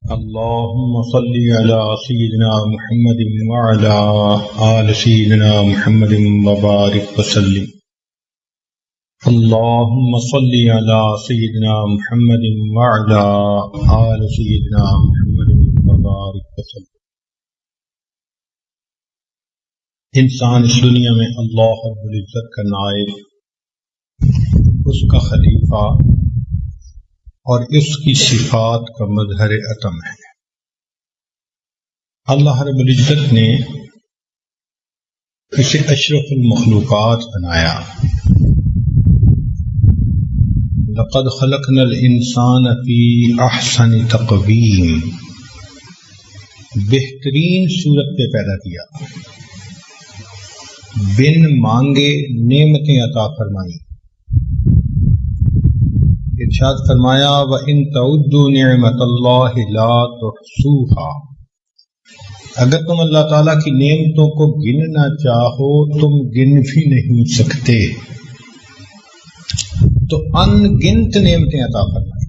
اللهم صل على سيدنا محمد وعلى آل سيدنا محمد وبارك وسلم. اللهم صل على سيدنا محمد وعلى آل سيدنا محمد وبارك وسلم. انسان اس دنیا میں اللہ رب العزت کا نائب، اس کا خلیفہ اور اس کی صفات کا مظہر عتم ہے. اللہ رب العزت نے اسے اشرف المخلوقات بنایا. لقد خلقنا الانسان فی احسن تقویم، بہترین صورت پہ پیدا کیا، بن مانگے نعمتیں عطا فرمائی. ارشاد فرمایا وَإِن تَعُدُّوا نِعْمَةَ اللَّهِ لَا تُحْصُوهَا، اگر تم اللہ تعالیٰ کی نعمتوں کو گننا چاہو تم گن بھی نہیں سکتے. تو ان گنت نعمتیں عطا فرمائی.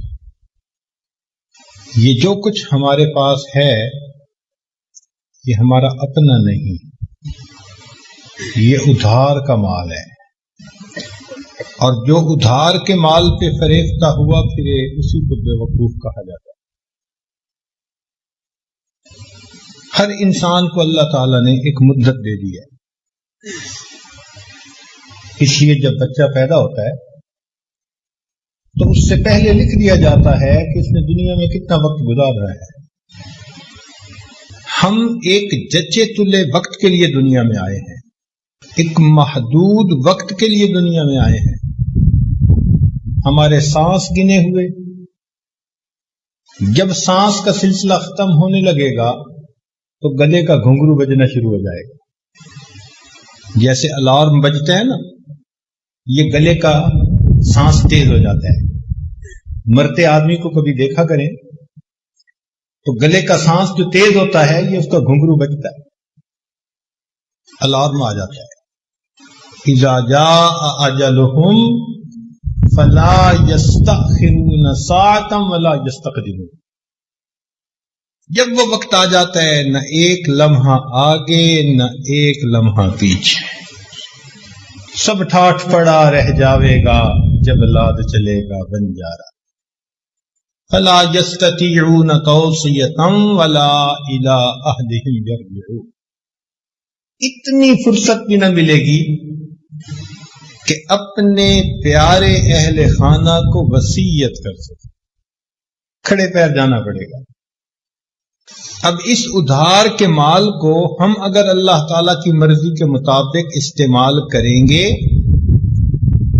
یہ جو کچھ ہمارے پاس ہے یہ ہمارا اپنا نہیں، یہ ادھار کا مال ہے، اور جو ادھار کے مال پہ فریفتہ ہوا پھرے اسی کو بے وقوف کہا جاتا ہے. ہر انسان کو اللہ تعالیٰ نے ایک مدت دے دی ہے. اس لیے جب بچہ پیدا ہوتا ہے تو اس سے پہلے لکھ دیا جاتا ہے کہ اس نے دنیا میں کتنا وقت گزار رہا ہے. ہم ایک جچے تلے وقت کے لیے دنیا میں آئے ہیں، ایک محدود وقت کے لیے دنیا میں آئے ہیں. ہمارے سانس گنے ہوئے، جب سانس کا سلسلہ ختم ہونے لگے گا تو گلے کا گھنگرو بجنا شروع ہو جائے گا. جیسے الارم بجتا ہے نا، یہ گلے کا سانس تیز ہو جاتا ہے. مرتے آدمی کو کبھی دیکھا کریں تو گلے کا سانس جو تیز ہوتا ہے یہ اس کا گھنگرو بجتا ہے، الارم آ جاتا ہے. اذا جاء اجلهم فلا يستأخرون ساعة ولا يستقدمون. جب وہ وقت آ جاتا ہے نہ ایک لمحہ آگے نہ ایک لمحہ پیچھے، سب ٹھاٹھ پڑا رہ جاوے گا جب لاد چلے گا بنجارا. فلا يستطيعون توصية ولا إلى أهلهم يرجعون. اتنی فرصت بھی نہ ملے گی کہ اپنے پیارے اہل خانہ کو وصیت کر سکے، کھڑے پیر جانا پڑے گا. اب اس ادھار کے مال کو ہم اگر اللہ تعالیٰ کی مرضی کے مطابق استعمال کریں گے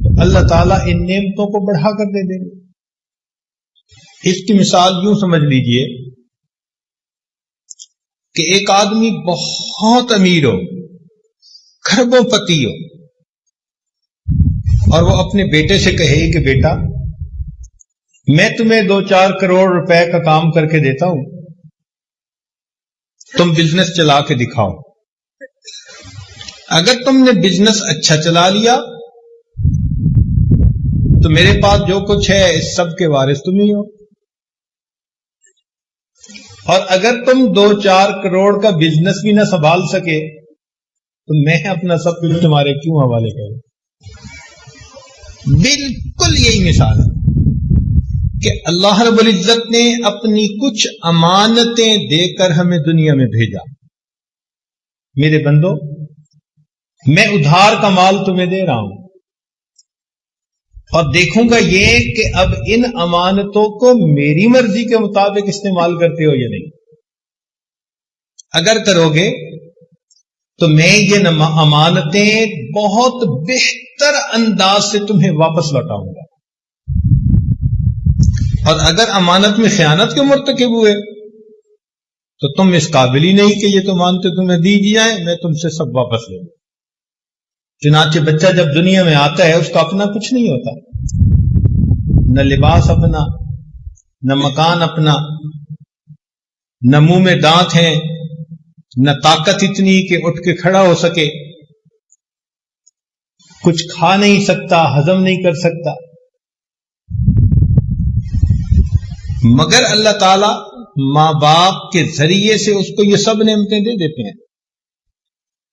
تو اللہ تعالیٰ ان نعمتوں کو بڑھا کر دے دیں گے. اس کی مثال یوں سمجھ لیجئے کہ ایک آدمی بہت امیر ہو، کھربوں پتی ہو، اور وہ اپنے بیٹے سے کہے کہ بیٹا میں تمہیں 2-4 کروڑ روپے کا کام کر کے دیتا ہوں، تم بزنس چلا کے دکھاؤ. اگر تم نے بزنس اچھا چلا لیا تو میرے پاس جو کچھ ہے اس سب کے وارث تم ہی ہو، اور اگر تم 2-4 کروڑ کا بزنس بھی نہ سنبھال سکے تو میں اپنا سب کچھ تمہارے کیوں حوالے کروں. بالکل یہی مثال ہے کہ اللہ رب العزت نے اپنی کچھ امانتیں دے کر ہمیں دنیا میں بھیجا. میرے بندو، میں ادھار کا مال تمہیں دے رہا ہوں اور دیکھوں گا یہ کہ اب ان امانتوں کو میری مرضی کے مطابق استعمال کرتے ہو یا نہیں. اگر کرو گے تو میں یہ امانتیں بہت بہتر انداز سے تمہیں واپس لوٹاؤں گا. اور اگر امانت میں خیانت کے مرتکب ہوئے تو تم اس قابل ہی نہیں کہ یہ تو امانتیں تمہیں دی جائیں، میں تم سے سب واپس لوں گا. چنانچہ بچہ جب دنیا میں آتا ہے اس کا اپنا کچھ نہیں ہوتا، نہ لباس اپنا، نہ مکان اپنا، نہ منہ میں دانت ہیں، نہ طاقت اتنی کہ اٹھ کے کھڑا ہو سکے، کچھ کھا نہیں سکتا، ہضم نہیں کر سکتا. مگر اللہ تعالی ماں باپ کے ذریعے سے اس کو یہ سب نعمتیں دے دیتے ہیں.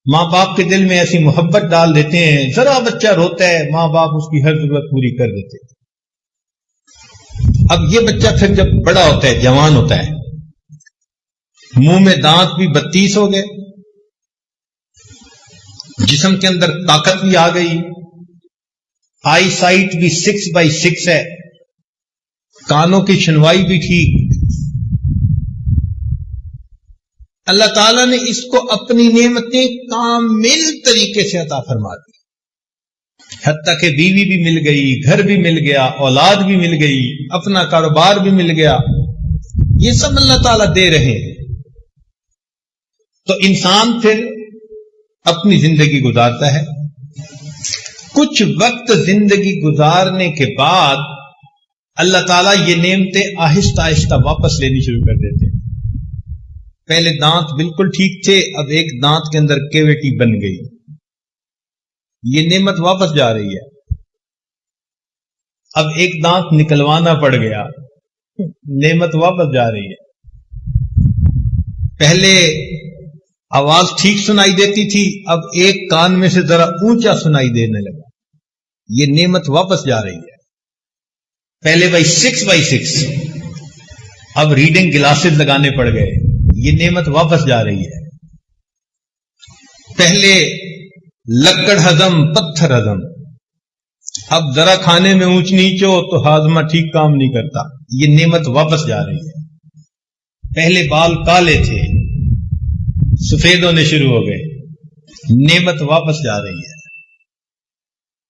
ماں باپ کے دل میں ایسی محبت ڈال دیتے ہیں، ذرا بچہ روتا ہے ماں باپ اس کی ہر ضرورت پوری کر دیتے ہیں. اب یہ بچہ پھر جب بڑا ہوتا ہے، جوان ہوتا ہے، منہ میں دانت بھی 32 ہو گئے، جسم کے اندر طاقت بھی آ گئی، آئی سائٹ بھی 6/6 ہے، کانوں کی سنوائی بھی ٹھیک. اللہ تعالیٰ نے اس کو اپنی نعمتیں کامل طریقے سے عطا فرما دی، حتیٰ کہ بیوی بھی مل گئی، گھر بھی مل گیا، اولاد بھی مل گئی، اپنا کاروبار بھی مل گیا. یہ سب اللہ تعالیٰ دے رہے ہیں. تو انسان پھر اپنی زندگی گزارتا ہے. کچھ وقت زندگی گزارنے کے بعد اللہ تعالیٰ یہ نعمتیں آہستہ آہستہ واپس لینی شروع کر دیتے ہیں. پہلے دانت بالکل ٹھیک تھے، اب ایک دانت کے اندر کیویٹی بن گئی، یہ نعمت واپس جا رہی ہے. اب ایک دانت نکلوانا پڑ گیا، نعمت واپس جا رہی ہے. پہلے آواز ٹھیک سنائی دیتی تھی، اب ایک کان میں سے ذرا اونچا سنائی دینے لگا، یہ نعمت واپس جا رہی ہے. پہلے 6/6، اب ریڈنگ گلاسز لگانے پڑ گئے، یہ نعمت واپس جا رہی ہے. پہلے لکڑ ہضم پتھر ہضم، اب ذرا کھانے میں اونچ نیچ ہو تو ہاضمہ ٹھیک کام نہیں کرتا، یہ نعمت واپس جا رہی ہے. پہلے بال کالے تھے، سفید ہونے شروع ہو گئے، نعمت واپس جا رہی ہے.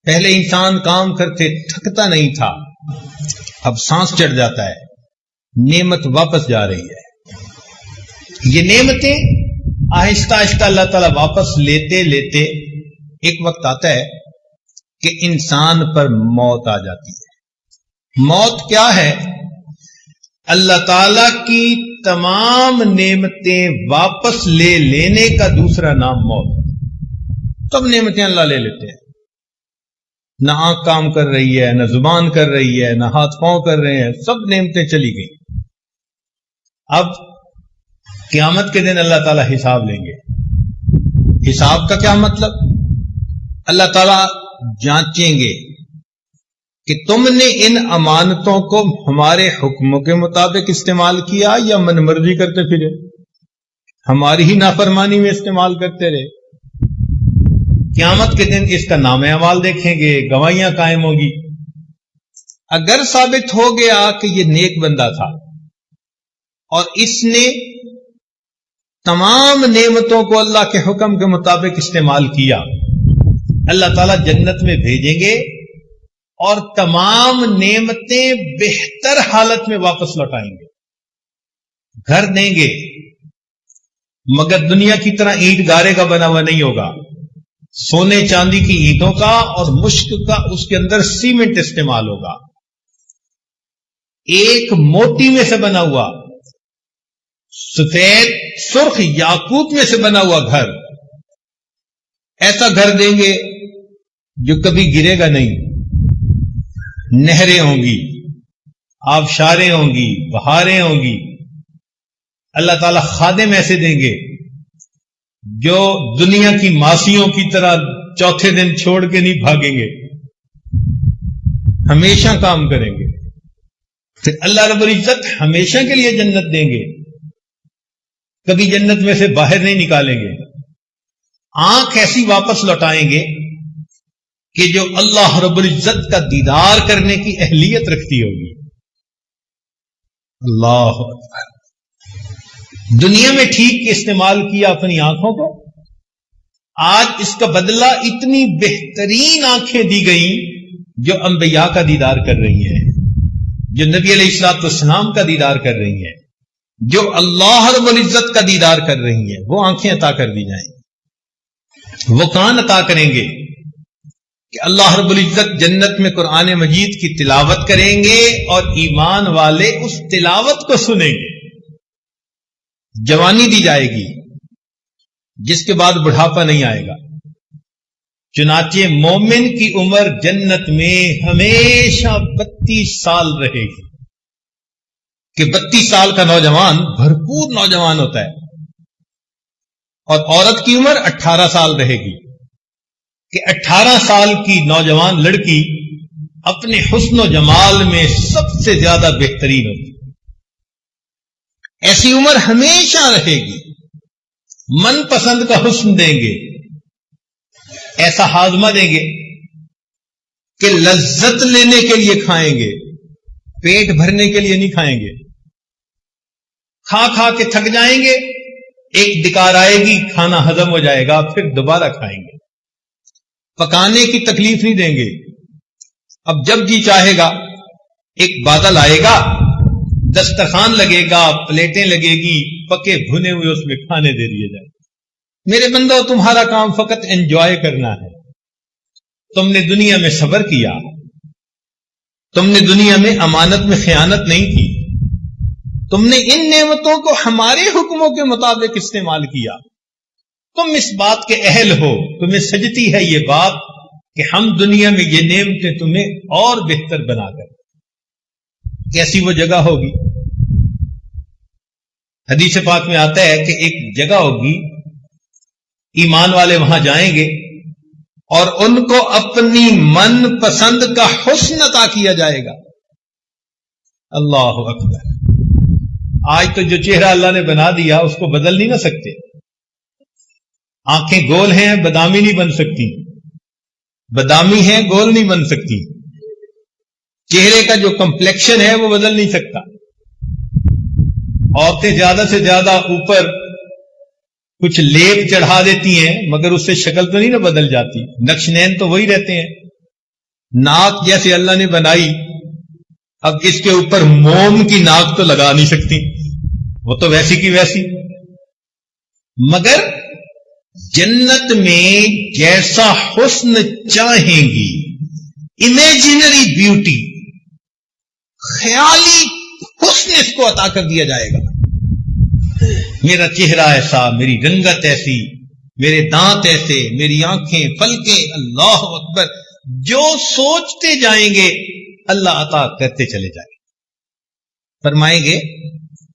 پہلے انسان کام کرتے تھکتا نہیں تھا، اب سانس چڑھ جاتا ہے، نعمت واپس جا رہی ہے. یہ نعمتیں آہستہ آہستہ اللہ تعالیٰ واپس لیتے لیتے ایک وقت آتا ہے کہ انسان پر موت آ جاتی ہے. موت کیا ہے؟ اللہ تعالیٰ کی تمام نعمتیں واپس لے لینے کا دوسرا نام موت. تب نعمتیں اللہ لے لیتے ہیں. نہ آنکھ کام کر رہی ہے، نہ زبان کر رہی ہے، نہ ہاتھ پاؤں کر رہے ہیں، سب نعمتیں چلی گئیں. اب قیامت کے دن اللہ تعالیٰ حساب لیں گے. حساب کا کیا مطلب؟ اللہ تعالیٰ جانچیں گے کہ تم نے ان امانتوں کو ہمارے حکموں کے مطابق استعمال کیا یا من مرضی کرتے پھرے، ہماری ہی نافرمانی میں استعمال کرتے رہے. قیامت کے دن اس کا نام اعمال دیکھیں گے، گواہیاں قائم ہوگی. اگر ثابت ہو گیا کہ یہ نیک بندہ تھا اور اس نے تمام نعمتوں کو اللہ کے حکم کے مطابق استعمال کیا، اللہ تعالیٰ جنت میں بھیجیں گے اور تمام نعمتیں بہتر حالت میں واپس لوٹائیں گے. گھر دیں گے مگر دنیا کی طرح اینٹ گارے کا بنا ہوا نہیں ہوگا، سونے چاندی کی اینٹوں کا اور مشک کا اس کے اندر سیمنٹ استعمال ہوگا. ایک موتی میں سے بنا ہوا، سفید سرخ یاقوت میں سے بنا ہوا گھر، ایسا گھر دیں گے جو کبھی گرے گا نہیں. نہریں ہوں گی، آبشاریں ہوں گی، بہاریں ہوں گی. اللہ تعالیٰ خادم ایسے دیں گے جو دنیا کی ماسیوں کی طرح چوتھے دن چھوڑ کے نہیں بھاگیں گے، ہمیشہ کام کریں گے. پھر اللہ رب العزت ہمیشہ کے لیے جنت دیں گے، کبھی جنت میں سے باہر نہیں نکالیں گے. آنکھ ایسی واپس لوٹائیں گے کہ جو اللہ رب العزت کا دیدار کرنے کی اہلیت رکھتی ہوگی. اللہ اکبر. دنیا میں ٹھیک استعمال کیا اپنی آنکھوں کو، آج اس کا بدلہ اتنی بہترین آنکھیں دی گئیں جو انبیاء کا دیدار کر رہی ہیں، جو نبی علیہ الصلوۃ والسلام کا دیدار کر رہی ہیں، جو اللہ رب العزت کا دیدار کر رہی ہیں. وہ آنکھیں عطا کر دی جائیں، وہ کان عطا کریں گے کہ اللہ رب العزت جنت میں قرآن مجید کی تلاوت کریں گے اور ایمان والے اس تلاوت کو سنیں گے. جوانی دی جائے گی جس کے بعد بڑھاپا نہیں آئے گا. چنانچہ مومن کی عمر جنت میں ہمیشہ 32 سال رہے گی. کہ 32 سال کا نوجوان بھرپور نوجوان ہوتا ہے اور عورت کی عمر 18 سال رہے گی، کہ 18 سال کی نوجوان لڑکی اپنے حسن و جمال میں سب سے زیادہ بہترین ہوتی ہے۔ ایسی عمر ہمیشہ رہے گی، من پسند کا حسن دیں گے، ایسا ہاضمہ دیں گے کہ لذت لینے کے لیے کھائیں گے، پیٹ بھرنے کے لیے نہیں کھائیں گے، کھا کھا کے تھک جائیں گے، ایک ڈکار آئے گی، کھانا ہضم ہو جائے گا، پھر دوبارہ کھائیں گے، پکانے کی تکلیف نہیں دیں گے۔ اب جب جی چاہے گا ایک بادل آئے گا، دسترخوان لگے گا، پلیٹیں لگے گی، پکے بھنے ہوئے اس میں کھانے دے دیے جائیں۔ میرے بندو، تمہارا کام فقط انجوائے کرنا ہے۔ تم نے دنیا میں صبر کیا، تم نے دنیا میں امانت میں خیانت نہیں کی، تم نے ان نعمتوں کو ہمارے حکموں کے مطابق استعمال کیا، تم اس بات کے اہل ہو، تمہیں سجتی ہے یہ بات کہ ہم دنیا میں یہ نعمتیں تمہیں اور بہتر بنا کر۔ کیسی وہ جگہ ہوگی؟ حدیث پاک میں آتا ہے کہ ایک جگہ ہوگی، ایمان والے وہاں جائیں گے اور ان کو اپنی من پسند کا حسن عطا کیا جائے گا۔ اللہ اکبر! آج تو جو چہرہ اللہ نے بنا دیا اس کو بدل نہیں نہ سکتے۔ آنکھیں گول ہیں، بادامی نہیں بن سکتی، بادامی ہیں، گول نہیں بن سکتی۔ چہرے کا جو کمپلیکشن ہے وہ بدل نہیں سکتا۔ عورتیں زیادہ سے زیادہ اوپر کچھ لیپ چڑھا دیتی ہیں، مگر اس سے شکل تو نہیں نہ بدل جاتی، نقش نین تو وہی رہتے ہیں۔ ناک جیسے اللہ نے بنائی، اب اس کے اوپر موم کی ناک تو لگا نہیں سکتی، وہ تو ویسی کی ویسی۔ مگر جنت میں جیسا حسن چاہیں گی، امیجنری بیوٹی، خیالی حسن اس کو عطا کر دیا جائے گا۔ میرا چہرہ ایسا، میری رنگت ایسی، میرے دانت ایسے، میری آنکھیں، پلکیں، اللہ اکبر! جو سوچتے جائیں گے اللہ عطا کرتے چلے جائیں گے۔ فرمائیں گے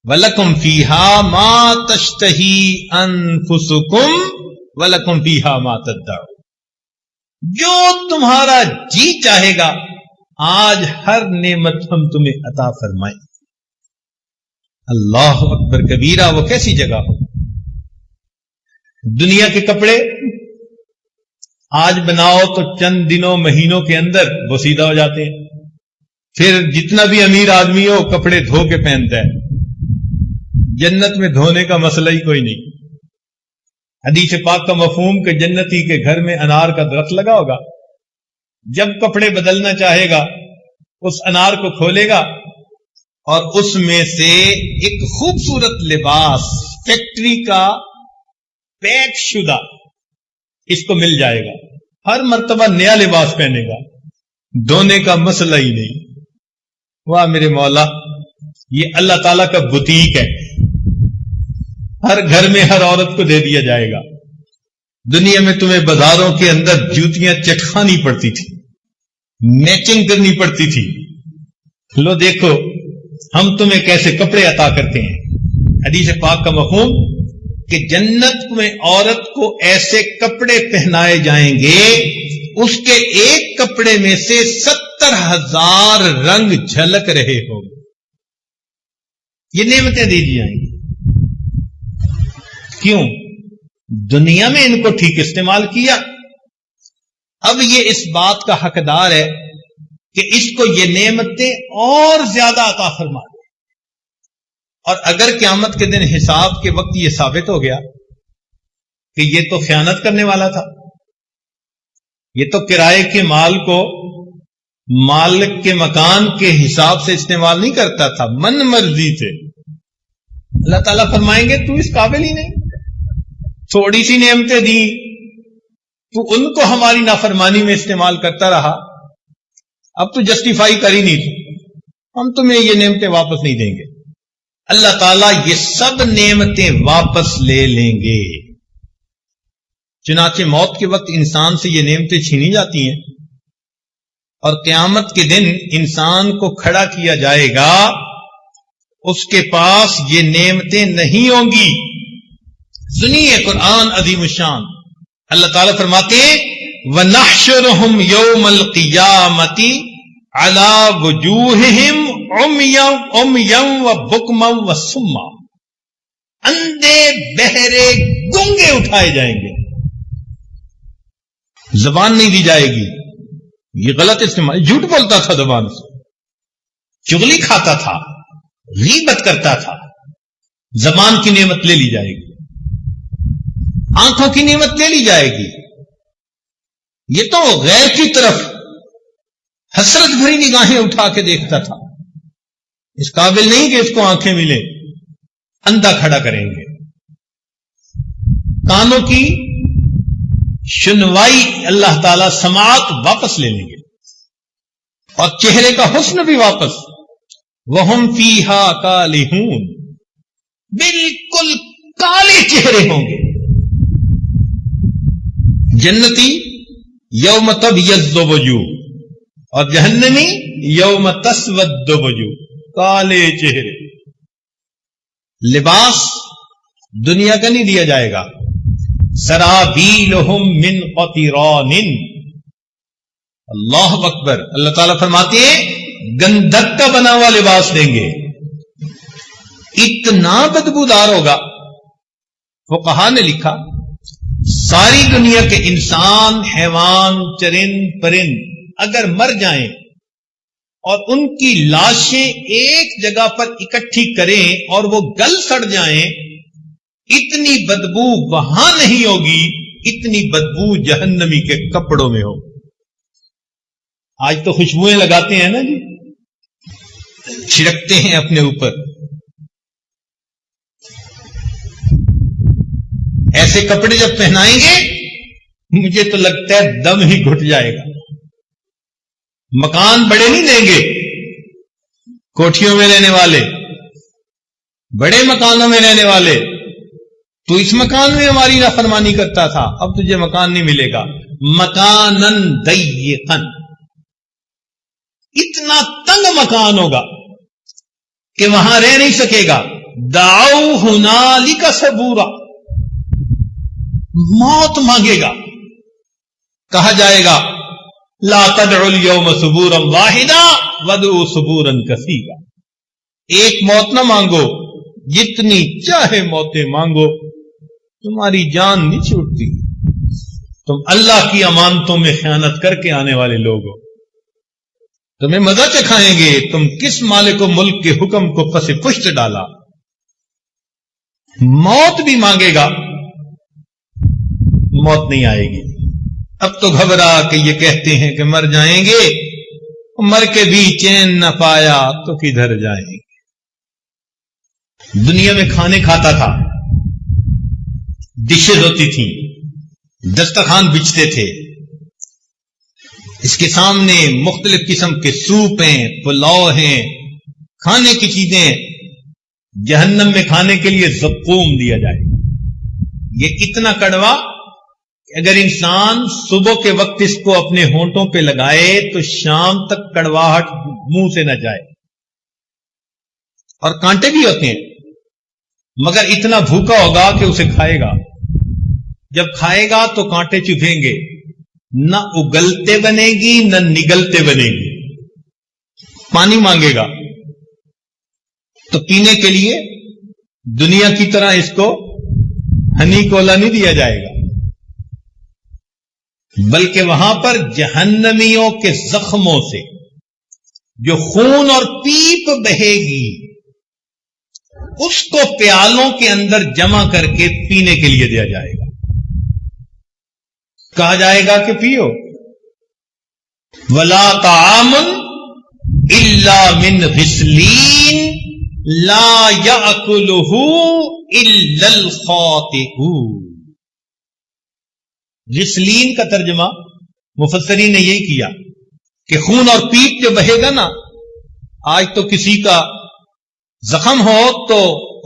وَلَكُمْ فِيهَا مَا تَشْتَهِي أَنفُسُكُمْ وَلَكُمْ فِيهَا مَا تَدَّعُونَ۔ جو تمہارا جی چاہے گا آج ہر نعمت ہم تمہیں عطا فرمائیں۔ اللہ اکبر کبیرہ! وہ کیسی جگہ ہو؟ دنیا کے کپڑے آج بناؤ تو چند دنوں مہینوں کے اندر بوسیدہ ہو جاتے ہیں، پھر جتنا بھی امیر آدمی ہو کپڑے دھو کے پہنتا ہے۔ جنت میں دھونے کا مسئلہ ہی کوئی نہیں۔ حدیث پاک کا مفہوم کہ جنتی کے گھر میں انار کا درخت لگا ہوگا، جب کپڑے بدلنا چاہے گا اس انار کو کھولے گا اور اس میں سے ایک خوبصورت لباس فیکٹری کا پیک شدہ اس کو مل جائے گا، ہر مرتبہ نیا لباس پہنے گا، دھونے کا مسئلہ ہی نہیں۔ واہ میرے مولا! یہ اللہ تعالیٰ کا بوتیک ہے، ہر گھر میں ہر عورت کو دے دیا جائے گا۔ دنیا میں تمہیں بازاروں کے اندر جوتیاں چٹکانی پڑتی تھی، میچنگ کرنی پڑتی تھی، لو دیکھو ہم تمہیں کیسے کپڑے عطا کرتے ہیں۔ حدیث پاک کا مفہوم کہ جنت میں عورت کو ایسے کپڑے پہنائے جائیں گے اس کے ایک کپڑے میں سے 70,000 رنگ جھلک رہے ہوں گے۔ یہ نعمتیں دی جائیں گی۔ کیوں؟ دنیا میں ان کو ٹھیک استعمال کیا، اب یہ اس بات کا حقدار ہے کہ اس کو یہ نعمتیں اور زیادہ عطا فرما دے۔ اور اگر قیامت کے دن حساب کے وقت یہ ثابت ہو گیا کہ یہ تو خیانت کرنے والا تھا، یہ تو کرائے کے مال کو مالک کے مکان کے حساب سے استعمال نہیں کرتا تھا، من مرضی سے، اللہ تعالیٰ فرمائیں گے تو اس قابل ہی نہیں، تھوڑی سی نعمتیں دی تو ان کو ہماری نافرمانی میں استعمال کرتا رہا، اب تو جسٹیفائی کر ہی نہیں تھی، ہم تمہیں یہ نعمتیں واپس نہیں دیں گے۔ اللہ تعالیٰ یہ سب نعمتیں واپس لے لیں گے۔ چنانچہ موت کے وقت انسان سے یہ نعمتیں چھینی جاتی ہیں اور قیامت کے دن انسان کو کھڑا کیا جائے گا، اس کے پاس یہ نعمتیں نہیں ہوں گی. سنیے قرآن عظیم الشان. اللہ تعالیٰ فرماتے ہیں وَنَحْشُرُهُمْ يَوْمَ الْقِيَامَةِ عَلَى وُجُوهِهِمْ عُمْيًا وَبُكْمًا وَصُمًّا. اندھے بہرے گونگے اٹھائے جائیں گے, زبان نہیں دی جائے گی. یہ غلط استعمال, جھوٹ بولتا تھا زبان سے, چغلی کھاتا تھا, غیبت کرتا تھا, زبان کی نعمت لے لی جائے گی, آنکھوں کی نعمت لے لی جائے گی. یہ تو غیر کی طرف حسرت بھری نگاہیں اٹھا کے دیکھتا تھا, اس قابل نہیں کہ اس کو آنکھیں ملیں, اندھا کھڑا کریں گے. کانوں کی سنوائی اللہ تعالی سماعت واپس لے لیں گے, اور چہرے کا حسن بھی واپس. وَهُمْ فِيهَا كَالِحُونَ, بالکل کالے چہرے ہوں گے. جنتی یوم تبیض وجوہ, اور جہنمی یوم تسود وجوہ, کالے چہرے. لباس دنیا کا نہیں دیا جائے گا. سرابیلہم من قطران, اللہ اکبر. اللہ تعالیٰ فرماتے ہیں گندھک کا بنا ہوا لباس دیں گے, اتنا بدبودار ہوگا. فقہا نے لکھا ساری دنیا کے انسان, حیوان, چرند پرند اگر مر جائیں اور ان کی لاشیں ایک جگہ پر اکٹھی کریں اور وہ گل سڑ جائیں, اتنی بدبو وہاں نہیں ہوگی اتنی بدبو جہنمی کے کپڑوں میں ہو. آج تو خوشبوئیں لگاتے ہیں نا جی, چھڑکتے ہیں اپنے اوپر. ایسے کپڑے جب پہنائیں گے مجھے تو لگتا ہے دم ہی گھٹ جائے گا. مکان بڑے نہیں دیں گے, کوٹھیوں میں رہنے والے, بڑے مکانوں میں رہنے والے. تو اس مکان میں ہماری نافرمانی کرتا تھا, اب تجھے مکان نہیں ملے گا. مکانن ضیقن, اتنا تنگ مکان ہوگا کہ وہاں رہ نہیں سکے گا. دعوا ہنالک ثبورا, موت مانگے گا. کہا جائے گا لا تدعوا اليوم ثبورا واحدا وادعوا ثبورا کثیرا. ایک موت نہ مانگو, جتنی چاہے موتیں مانگو, تمہاری جان نہیں چھوٹتی. تم اللہ کی امانتوں میں خیانت کر کے آنے والے لوگ ہو, تمہیں مزہ چکھائیں گے. تم کس مالک و ملک کے حکم کو پس پشت ڈالا. موت بھی مانگے گا, موت نہیں آئے گی. اب تو گھبرا کہ یہ کہتے ہیں کہ مر جائیں گے, مر کے بھی چین نہ پایا تو کدھر جائیں گے. دنیا میں کھانے کھاتا تھا, ڈشز ہوتی تھیں, دسترخوان بچھتے تھے, اس کے سامنے مختلف قسم کے سوپ ہیں, پلاؤ ہیں, کھانے کی چیزیں. جہنم میں کھانے کے لیے زقوم دیا جائے گا. یہ اتنا کڑوا کہ اگر انسان صبح کے وقت اس کو اپنے ہونٹوں پہ لگائے تو شام تک کڑواہٹ منہ سے نہ جائے. اور کانٹے بھی ہوتے ہیں, مگر اتنا بھوکا ہوگا کہ اسے کھائے گا. جب کھائے گا تو کانٹے چبھیں گے, نہ اگلتے بنے گی نہ نگلتے بنے گی. پانی مانگے گا تو پینے کے لیے دنیا کی طرح اس کو ہنی کولا نہیں دیا جائے گا, بلکہ وہاں پر جہنمیوں کے زخموں سے جو خون اور پیپ بہے گی اس کو پیالوں کے اندر جمع کر کے پینے کے لیے دیا جائے گا. کہا جائے گا کہ پیو. ولا طعام الا من غسلین لا یاکلہ الا الخاطئون. غسلین کا ترجمہ مفسرین نے یہی کیا کہ خون اور پیپ جو بہے گا نا, آج تو کسی کا زخم ہو تو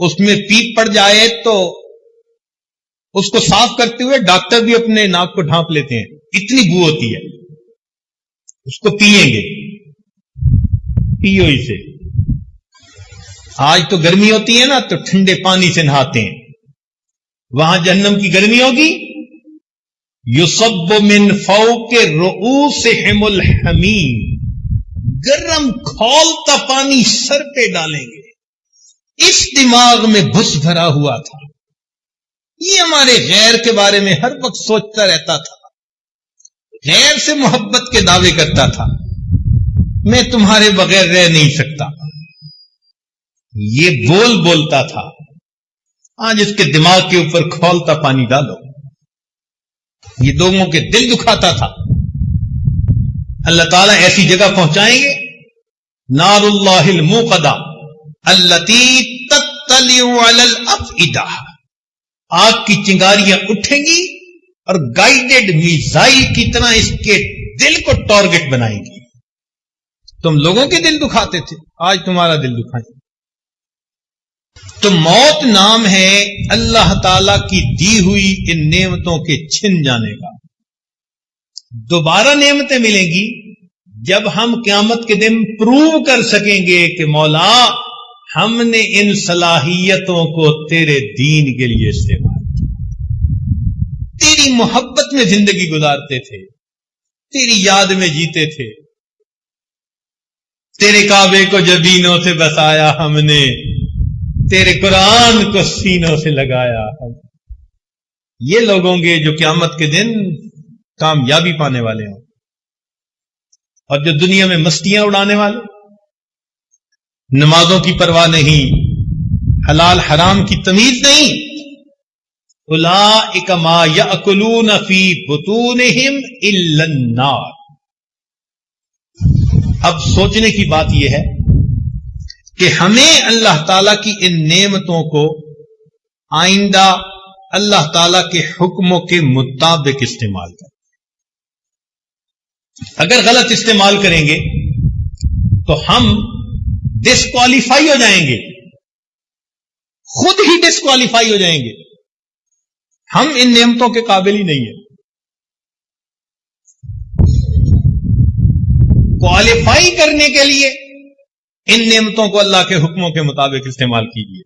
اس میں پیپ پڑ جائے تو اس کو صاف کرتے ہوئے ڈاکٹر بھی اپنے ناک کو ڈھانپ لیتے ہیں, اتنی بو ہوتی ہے. اس کو پیئیں گے, پیو اسے. آج تو گرمی ہوتی ہے نا تو ٹھنڈے پانی سے نہاتے ہیں، وہاں جہنم کی گرمی ہوگی، یصب من فوق رؤوسہم الحمیم، گرم کھولتا پانی سر پہ ڈالیں گے۔ اس دماغ میں بھس بھرا ہوا تھا، یہ ہمارے غیر کے بارے میں ہر وقت سوچتا رہتا تھا، غیر سے محبت کے دعوے کرتا تھا، میں تمہارے بغیر رہ نہیں سکتا، یہ بولتا تھا۔ آج اس کے دماغ کے اوپر کھولتا پانی ڈالو، یہ لوگوں کے دل دکھاتا تھا۔ اللہ تعالیٰ ایسی جگہ پہنچائیں گے، نار اللہ الموقدہ التی تطلع علی الافئدہ، آگ کی چنگاریاں اٹھیں گی اور گائیڈڈ میزائل کی طرح اس کے دل کو ٹارگٹ بنائیں گی۔ تم لوگوں کے دل دکھاتے تھے، آج تمہارا دل دکھائیں۔ تو موت نام ہے اللہ تعالی کی دی ہوئی ان نعمتوں کے چھن جانے کا۔ دوبارہ نعمتیں ملیں گی جب ہم قیامت کے دن پروو کر سکیں گے کہ مولا ہم نے ان صلاحیتوں کو تیرے دین کے لیے استعمال کیا، تیری محبت میں زندگی گزارتے تھے، تیری یاد میں جیتے تھے، تیرے کعبے کو جبینوں سے بسایا ہم نے، تیرے قرآن کو سینوں سے لگایا ہم۔ یہ لوگ ہوں گے جو قیامت کے دن کامیابی پانے والے ہوں، اور جو دنیا میں مستیاں اڑانے والے، نمازوں کی پرواہ نہیں، حلال حرام کی تمیز نہیں، اولئک ما یأکلون فی بطونہم الا النار۔ اب سوچنے کی بات یہ ہے کہ ہمیں اللہ تعالی کی ان نعمتوں کو آئندہ اللہ تعالی کے حکموں کے مطابق استعمال کریں۔ اگر غلط استعمال کریں گے تو ہم ڈسکوالیفائی ہو جائیں گے، خود ہی ڈسکوالیفائی ہو جائیں گے، ہم ان نعمتوں کے قابل ہی نہیں ہیں۔ کوالیفائی کرنے کے لیے ان نعمتوں کو اللہ کے حکموں کے مطابق استعمال کیجیے۔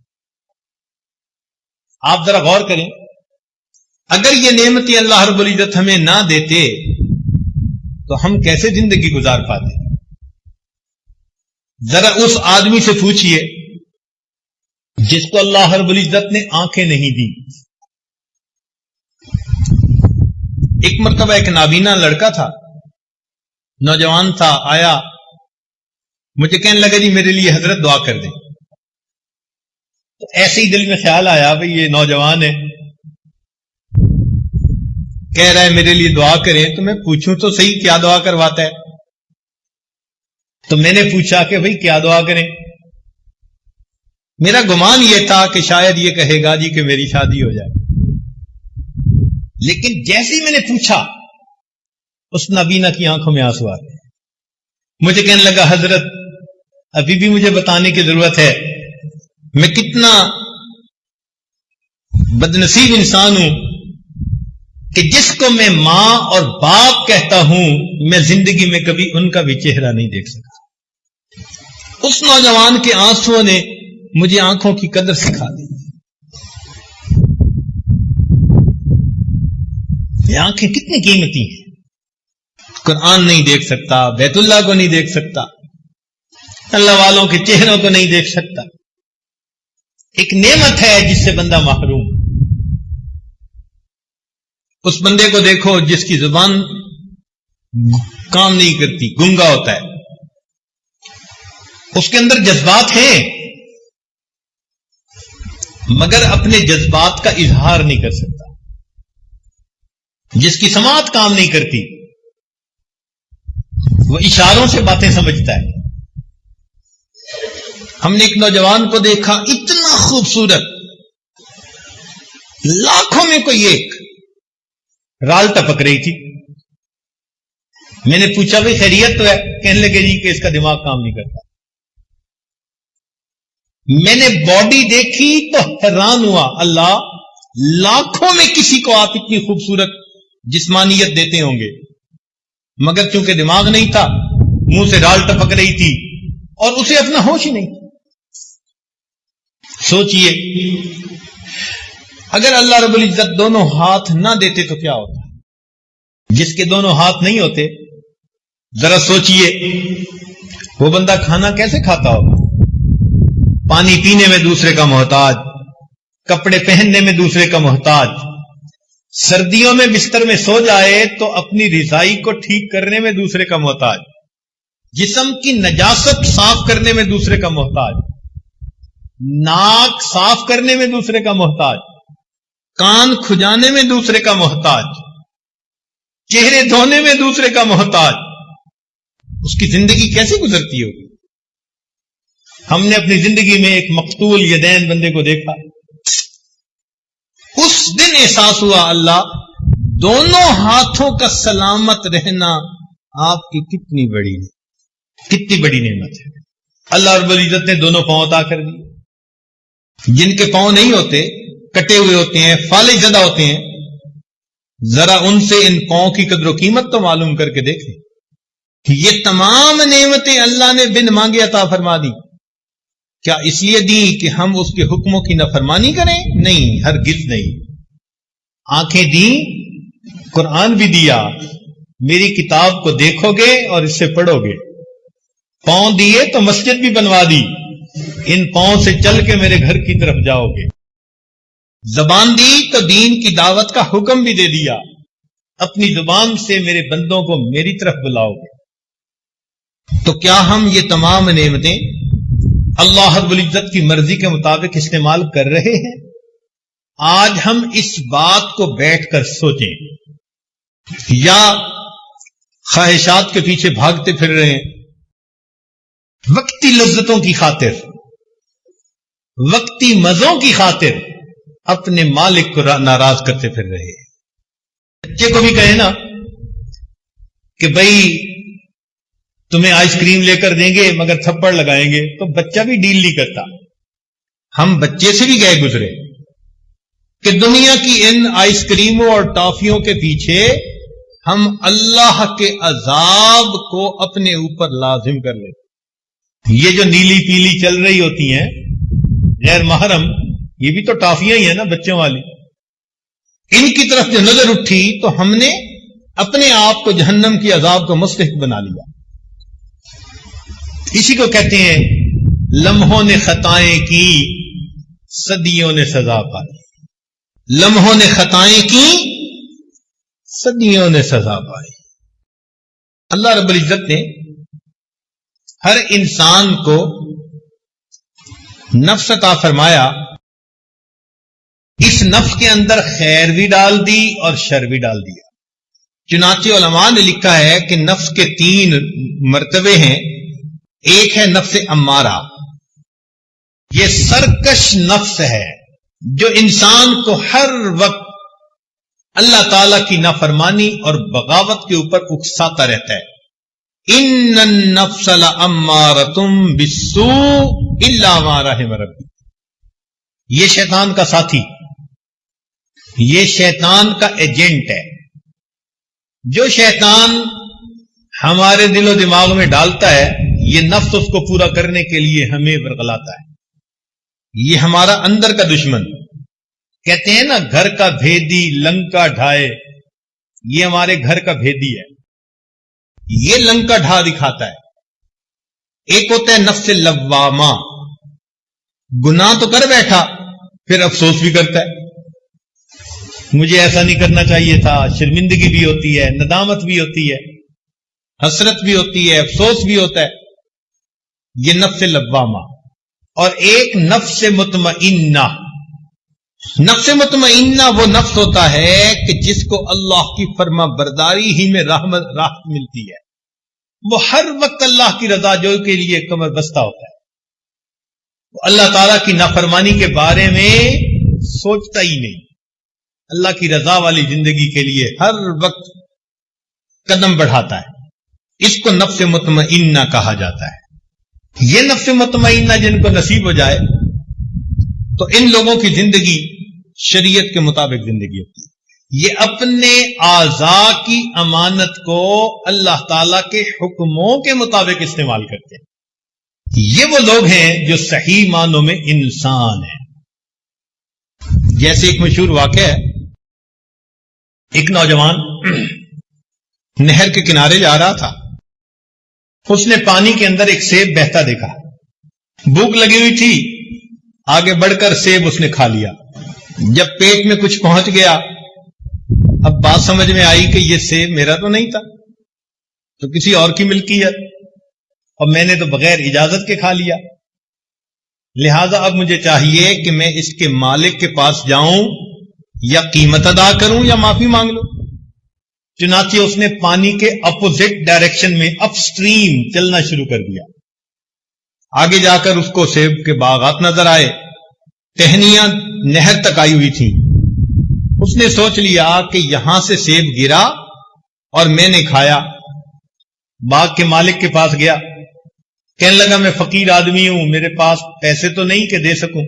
آپ ذرا غور کریں، اگر یہ نعمتیں اللہ رب العزت ہمیں نہ دیتے تو ہم کیسے زندگی گزار پاتے؟ ذرا اس آدمی سے پوچھئے جس کو اللہ رب العزت نے آنکھیں نہیں دی۔ ایک مرتبہ ایک نابینا لڑکا تھا، نوجوان تھا، آیا مجھے کہنے لگا جی میرے لیے حضرت دعا کر دیں۔ تو ایسے ہی دل میں خیال آیا بھئی یہ نوجوان ہے، کہہ رہا ہے میرے لیے دعا کریں، تو میں پوچھوں تو صحیح کیا دعا کرواتا ہے۔ تو میں نے پوچھا کہ بھئی کیا دعا کریں؟ میرا گمان یہ تھا کہ شاید یہ کہے گا جی کہ میری شادی ہو جائے، لیکن جیسے ہی میں نے پوچھا اس نابینا کی آنکھوں میں آنسو آ گئے۔ مجھے کہنے لگا حضرت ابھی بھی مجھے بتانے کی ضرورت ہے، میں کتنا بدنصیب انسان ہوں کہ جس کو میں ماں اور باپ کہتا ہوں میں زندگی میں کبھی ان کا بھی چہرہ نہیں دیکھ سکا۔ اس نوجوان کے آنسوؤں نے مجھے آنکھوں کی قدر سکھا دی۔ یہ آنکھیں کتنی قیمتی ہیں، قرآن نہیں دیکھ سکتا، بیت اللہ کو نہیں دیکھ سکتا، اللہ والوں کے چہروں کو نہیں دیکھ سکتا۔ ایک نعمت ہے جس سے بندہ محروم۔ اس بندے کو دیکھو جس کی زبان کام نہیں کرتی، گنگا ہوتا ہے، اس کے اندر جذبات ہیں مگر اپنے جذبات کا اظہار نہیں کر سکتا، جس کی سماعت کام نہیں کرتی، وہ اشاروں سے باتیں سمجھتا ہے۔ ہم نے ایک نوجوان کو دیکھا اتنا خوبصورت، لاکھوں میں کوئی ایک، رال ٹپک رہی تھی۔ میں نے پوچھا بھائی خیریت تو ہے؟ کہنے لگے جی کہ اس کا دماغ کام نہیں کرتا۔ میں نے باڈی دیکھی تو حیران ہوا، اللہ لاکھوں میں کسی کو آپ اتنی خوبصورت جسمانیت دیتے ہوں گے، مگر چونکہ دماغ نہیں تھا، منہ سے رال ٹپک رہی تھی اور اسے اپنا ہوش ہی نہیں تھا۔ سوچئے اگر اللہ رب العزت دونوں ہاتھ نہ دیتے تو کیا ہوتا؟ جس کے دونوں ہاتھ نہیں ہوتے، ذرا سوچئے وہ بندہ کھانا کیسے کھاتا ہوگا؟ پانی پینے میں دوسرے کا محتاج، کپڑے پہننے میں دوسرے کا محتاج، سردیوں میں بستر میں سو جائے تو اپنی رضائی کو ٹھیک کرنے میں دوسرے کا محتاج، جسم کی نجاست صاف کرنے میں دوسرے کا محتاج، ناک صاف کرنے میں دوسرے کا محتاج، کان کھجانے میں دوسرے کا محتاج، چہرے دھونے میں دوسرے کا محتاج، اس کی زندگی کیسے گزرتی ہوگی؟ ہم نے اپنی زندگی میں ایک مقتول یدین بندے کو دیکھا، اس دن احساس ہوا اللہ دونوں ہاتھوں کا سلامت رہنا آپ کی کتنی بڑی نعمت ہے۔ اللہ رب العزت نے دونوں پاؤں عطا کر دی۔ جن کے پاؤں نہیں ہوتے، کٹے ہوئے ہوتے ہیں، فالج زدہ ہوتے ہیں، ذرا ان سے ان پاؤں کی قدر و قیمت تو معلوم کر کے دیکھیں کہ یہ تمام نعمتیں اللہ نے بن مانگے عطا فرما دی۔ کیا اس لیے دی کہ ہم اس کے حکموں کی نافرمانی کریں؟ نہیں، ہرگز نہیں۔ آنکھیں دی، قرآن بھی دیا، میری کتاب کو دیکھو گے اور اس سے پڑھو گے۔ پاؤں دیے تو مسجد بھی بنوا دی، ان پاؤں سے چل کے میرے گھر کی طرف جاؤ گے۔ زبان دی تو دین کی دعوت کا حکم بھی دے دیا، اپنی زبان سے میرے بندوں کو میری طرف بلاؤ گے۔ تو کیا ہم یہ تمام نعمتیں اللہ رب العزت کی مرضی کے مطابق استعمال کر رہے ہیں؟ آج ہم اس بات کو بیٹھ کر سوچیں، یا خواہشات کے پیچھے بھاگتے پھر رہے ہیں، وقتی لذتوں کی خاطر، وقتی مزوں کی خاطر اپنے مالک کو ناراض کرتے پھر رہے ہیں۔ بچے کو بھی کہے نا کہ بھائی تمہیں آئس کریم لے کر دیں گے مگر تھپڑ لگائیں گے، تو بچہ بھی ڈیل نہیں کرتا۔ ہم بچے سے بھی گئے گزرے کہ دنیا کی ان آئس کریموں اور ٹافیوں کے پیچھے ہم اللہ کے عذاب کو اپنے اوپر لازم کر لیتے۔ یہ جو نیلی پیلی چل رہی ہوتی ہیں غیر محرم، یہ بھی تو ٹافیاں ہی ہیں نا بچوں والی، ان کی طرف جو نظر اٹھی تو ہم نے اپنے آپ کو جہنم کی عذاب کو مستحق بنا لیا۔ اسی کو کہتے ہیں لمحوں نے خطائیں کی، صدیوں نے سزا پائی۔ لمحوں نے خطائیں کی، صدیوں نے سزا پائی۔ اللہ رب العزت نے ہر انسان کو نفس عطا فرمایا، اس نفس کے اندر خیر بھی ڈال دی اور شر بھی ڈال دیا۔ چنانچہ علماء نے لکھا ہے کہ نفس کے 3 مرتبے ہیں۔ ایک ہے نفس امارہ، یہ سرکش نفس ہے جو انسان کو ہر وقت اللہ تعالی کی نافرمانی اور بغاوت کے اوپر اکساتا رہتا ہے۔ ان النفس لامارۃ بالسوء الا ما رحم ربی، یہ شیطان کا ساتھی، یہ شیطان کا ایجنٹ ہے۔ جو شیطان ہمارے دل و دماغ میں ڈالتا ہے، یہ نفس اس کو پورا کرنے کے لیے ہمیں ورغلاتا ہے۔ یہ ہمارا اندر کا دشمن، کہتے ہیں نا گھر کا بھیدی لنکا ڈھائے، یہ ہمارے گھر کا بھیدی ہے، یہ لنکا ڈھا دکھاتا ہے۔ ایک ہوتا ہے نفس لوامہ، گناہ تو کر بیٹھا پھر افسوس بھی کرتا ہے، مجھے ایسا نہیں کرنا چاہیے تھا، شرمندگی بھی ہوتی ہے، ندامت بھی ہوتی ہے، حسرت بھی ہوتی ہے، افسوس بھی ہوتا ہے، یہ نفس لوامہ۔ اور ایک نفس مطمئنہ، نفس مطمئنہ وہ نفس ہوتا ہے کہ جس کو اللہ کی فرما برداری ہی میں راحت ملتی ہے، وہ ہر وقت اللہ کی رضا جوئی کے لیے کمر بستہ ہوتا ہے، وہ اللہ تعالیٰ کی نافرمانی کے بارے میں سوچتا ہی نہیں، اللہ کی رضا والی زندگی کے لیے ہر وقت قدم بڑھاتا ہے۔ اس کو نفس مطمئنہ کہا جاتا ہے۔ یہ نفس مطمئنہ جن کو نصیب ہو جائے تو ان لوگوں کی زندگی شریعت کے مطابق زندگی ہوتی ہے۔ یہ اپنے اعضاء کی امانت کو اللہ تعالی کے حکموں کے مطابق استعمال کرتے ہیں۔ یہ وہ لوگ ہیں جو صحیح معنوں میں انسان ہیں. جیسے ایک مشہور واقعہ ہے، ایک نوجوان نہر کے کنارے جا رہا تھا. اس نے پانی کے اندر ایک سیب بہتا دیکھا. بھوک لگی ہوئی تھی، آگے بڑھ کر سیب اس نے کھا لیا. جب پیٹ میں کچھ پہنچ گیا، اب بات سمجھ میں آئی کہ یہ سیب میرا تو نہیں تھا، تو کسی اور کی ملکیت، اور میں نے تو بغیر اجازت کے کھا لیا. لہذا اب مجھے چاہیے کہ میں اس کے مالک کے پاس جاؤں، یا قیمت ادا کروں یا معافی مانگ لوں. چنانچہ اس نے پانی کے اپوزٹ ڈائریکشن میں اپ سٹریم چلنا شروع کر دیا. آگے جا کر اس کو سیب کے باغات نظر آئے، ٹہنیاں نہر تک آئی ہوئی تھیں. اس نے سوچ لیا کہ یہاں سے سیب گرا اور میں نے کھایا. باغ کے مالک کے پاس گیا، کہنے لگا میں فقیر آدمی ہوں، میرے پاس پیسے تو نہیں کہ دے سکوں،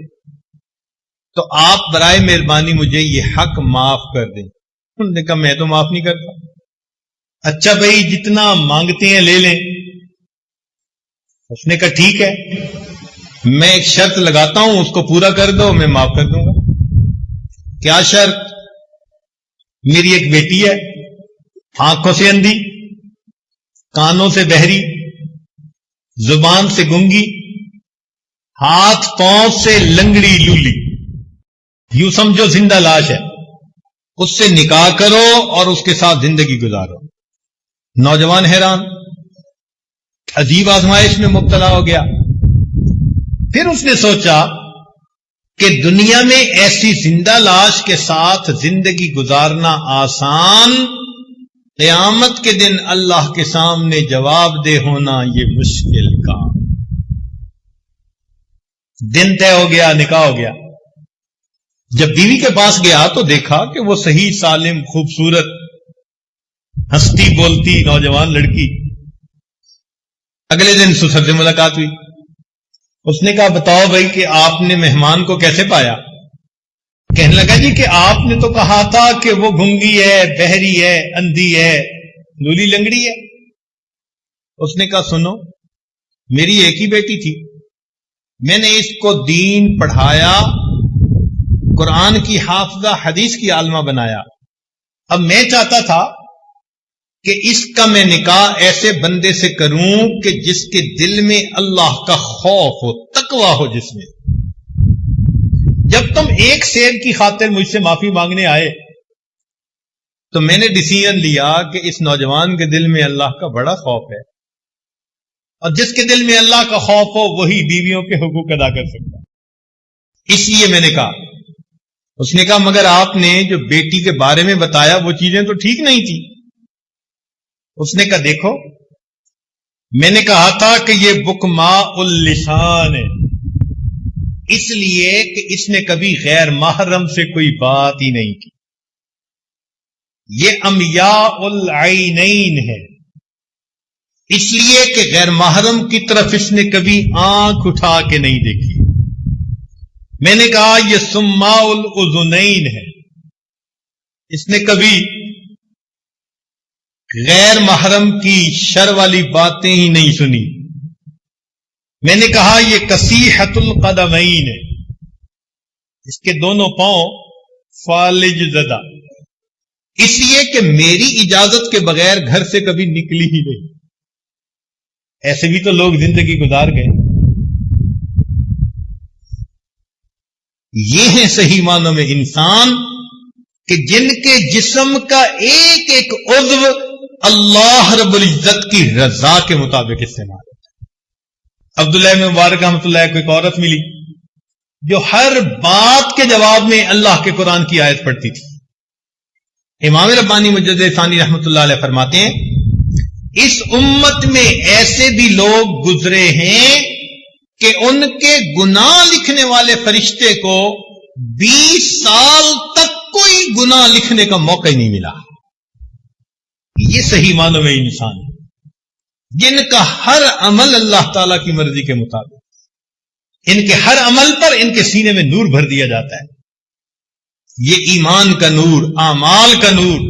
تو آپ برائے مہربانی مجھے یہ حق معاف کر دیں. انہوں نے کہا میں تو معاف نہیں کرتا. اچھا بھائی جتنا مانگتے ہیں لے لیں. اس نے کہا ٹھیک ہے، میں ایک شرط لگاتا ہوں، اس کو پورا کر دو، میں معاف کر دوں گا. کیا شرط؟ میری ایک بیٹی ہے، آنکھوں سے اندھی، کانوں سے بہری، زبان سے گنگی، ہاتھ پاؤں سے لنگڑی لولی، یوں سمجھو زندہ لاش ہے. اس سے نکاح کرو اور اس کے ساتھ زندگی گزارو. نوجوان حیران، عجیب آزمائش میں مبتلا ہو گیا. پھر اس نے سوچا کہ دنیا میں ایسی زندہ لاش کے ساتھ زندگی گزارنا آسان، قیامت کے دن اللہ کے سامنے جواب دہ ہونا یہ مشکل کام. دن طے ہو گیا، نکاح ہو گیا. جب بیوی کے پاس گیا تو دیکھا کہ وہ صحیح سالم خوبصورت ہنستی بولتی نوجوان لڑکی. اگلے دن سسر سے ملاقات ہوئی. اس نے کہا بتاؤ بھائی کہ آپ نے مہمان کو کیسے پایا؟ کہنے لگا جی کہ آپ نے تو کہا تھا کہ وہ گھنگی ہے، بہری ہے، اندھی ہے، لولی لنگڑی ہے. اس نے کہا سنو، میری ایک ہی بیٹی تھی، میں نے اس کو دین پڑھایا، قرآن کی حافظہ، حدیث کی عالمہ بنایا. اب میں چاہتا تھا کہ اس کا میں نکاح ایسے بندے سے کروں کہ جس کے دل میں اللہ کا خوف ہو، تقویٰ ہو جس میں. جب تم ایک سیب کی خاطر مجھ سے معافی مانگنے آئے تو میں نے ڈیسیژن لیا کہ اس نوجوان کے دل میں اللہ کا بڑا خوف ہے، اور جس کے دل میں اللہ کا خوف ہو وہی بیویوں کے حقوق ادا کر سکتا. اس لیے میں نے کہا. اس نے کہا مگر آپ نے جو بیٹی کے بارے میں بتایا وہ چیزیں تو ٹھیک نہیں تھی. اس نے کہا دیکھو، میں نے کہا تھا کہ یہ بکماء اللسان ہے، اس لیے کہ اس نے کبھی غیر محرم سے کوئی بات ہی نہیں کی. یہ امیاء العینین ہے، اس لیے کہ غیر محرم کی طرف اس نے کبھی آنکھ اٹھا کے نہیں دیکھی. میں نے کہا یہ سماء الاذنین ہے، اس نے کبھی غیر محرم کی شر والی باتیں ہی نہیں سنی. میں نے کہا یہ کسیحۃ القدمین ہے، اس کے دونوں پاؤں فالج زدہ، اس لیے کہ میری اجازت کے بغیر گھر سے کبھی نکلی ہی نہیں. ایسے بھی تو لوگ زندگی گزار گئے. یہ ہیں صحیح معنوں میں انسان کہ جن کے جسم کا ایک ایک عضو اللہ رب العزت کی رضا کے مطابق استعمال ہوتا ہے. عبداللہ بن مبارک رحمۃ اللہ کو ایک عورت ملی جو ہر بات کے جواب میں اللہ کے قرآن کی آیت پڑھتی تھی. امام ربانی مجدد ثانی رحمۃ اللہ علیہ فرماتے ہیں اس امت میں ایسے بھی لوگ گزرے ہیں کہ ان کے گناہ لکھنے والے فرشتے کو 20 سال تک کوئی گناہ لکھنے کا موقع ہی نہیں ملا. یہ صحیح معنوں میں انسان ہے جن کا ہر عمل اللہ تعالی کی مرضی کے مطابق، ان کے ہر عمل پر ان کے سینے میں نور بھر دیا جاتا ہے. یہ ایمان کا نور، اعمال کا نور،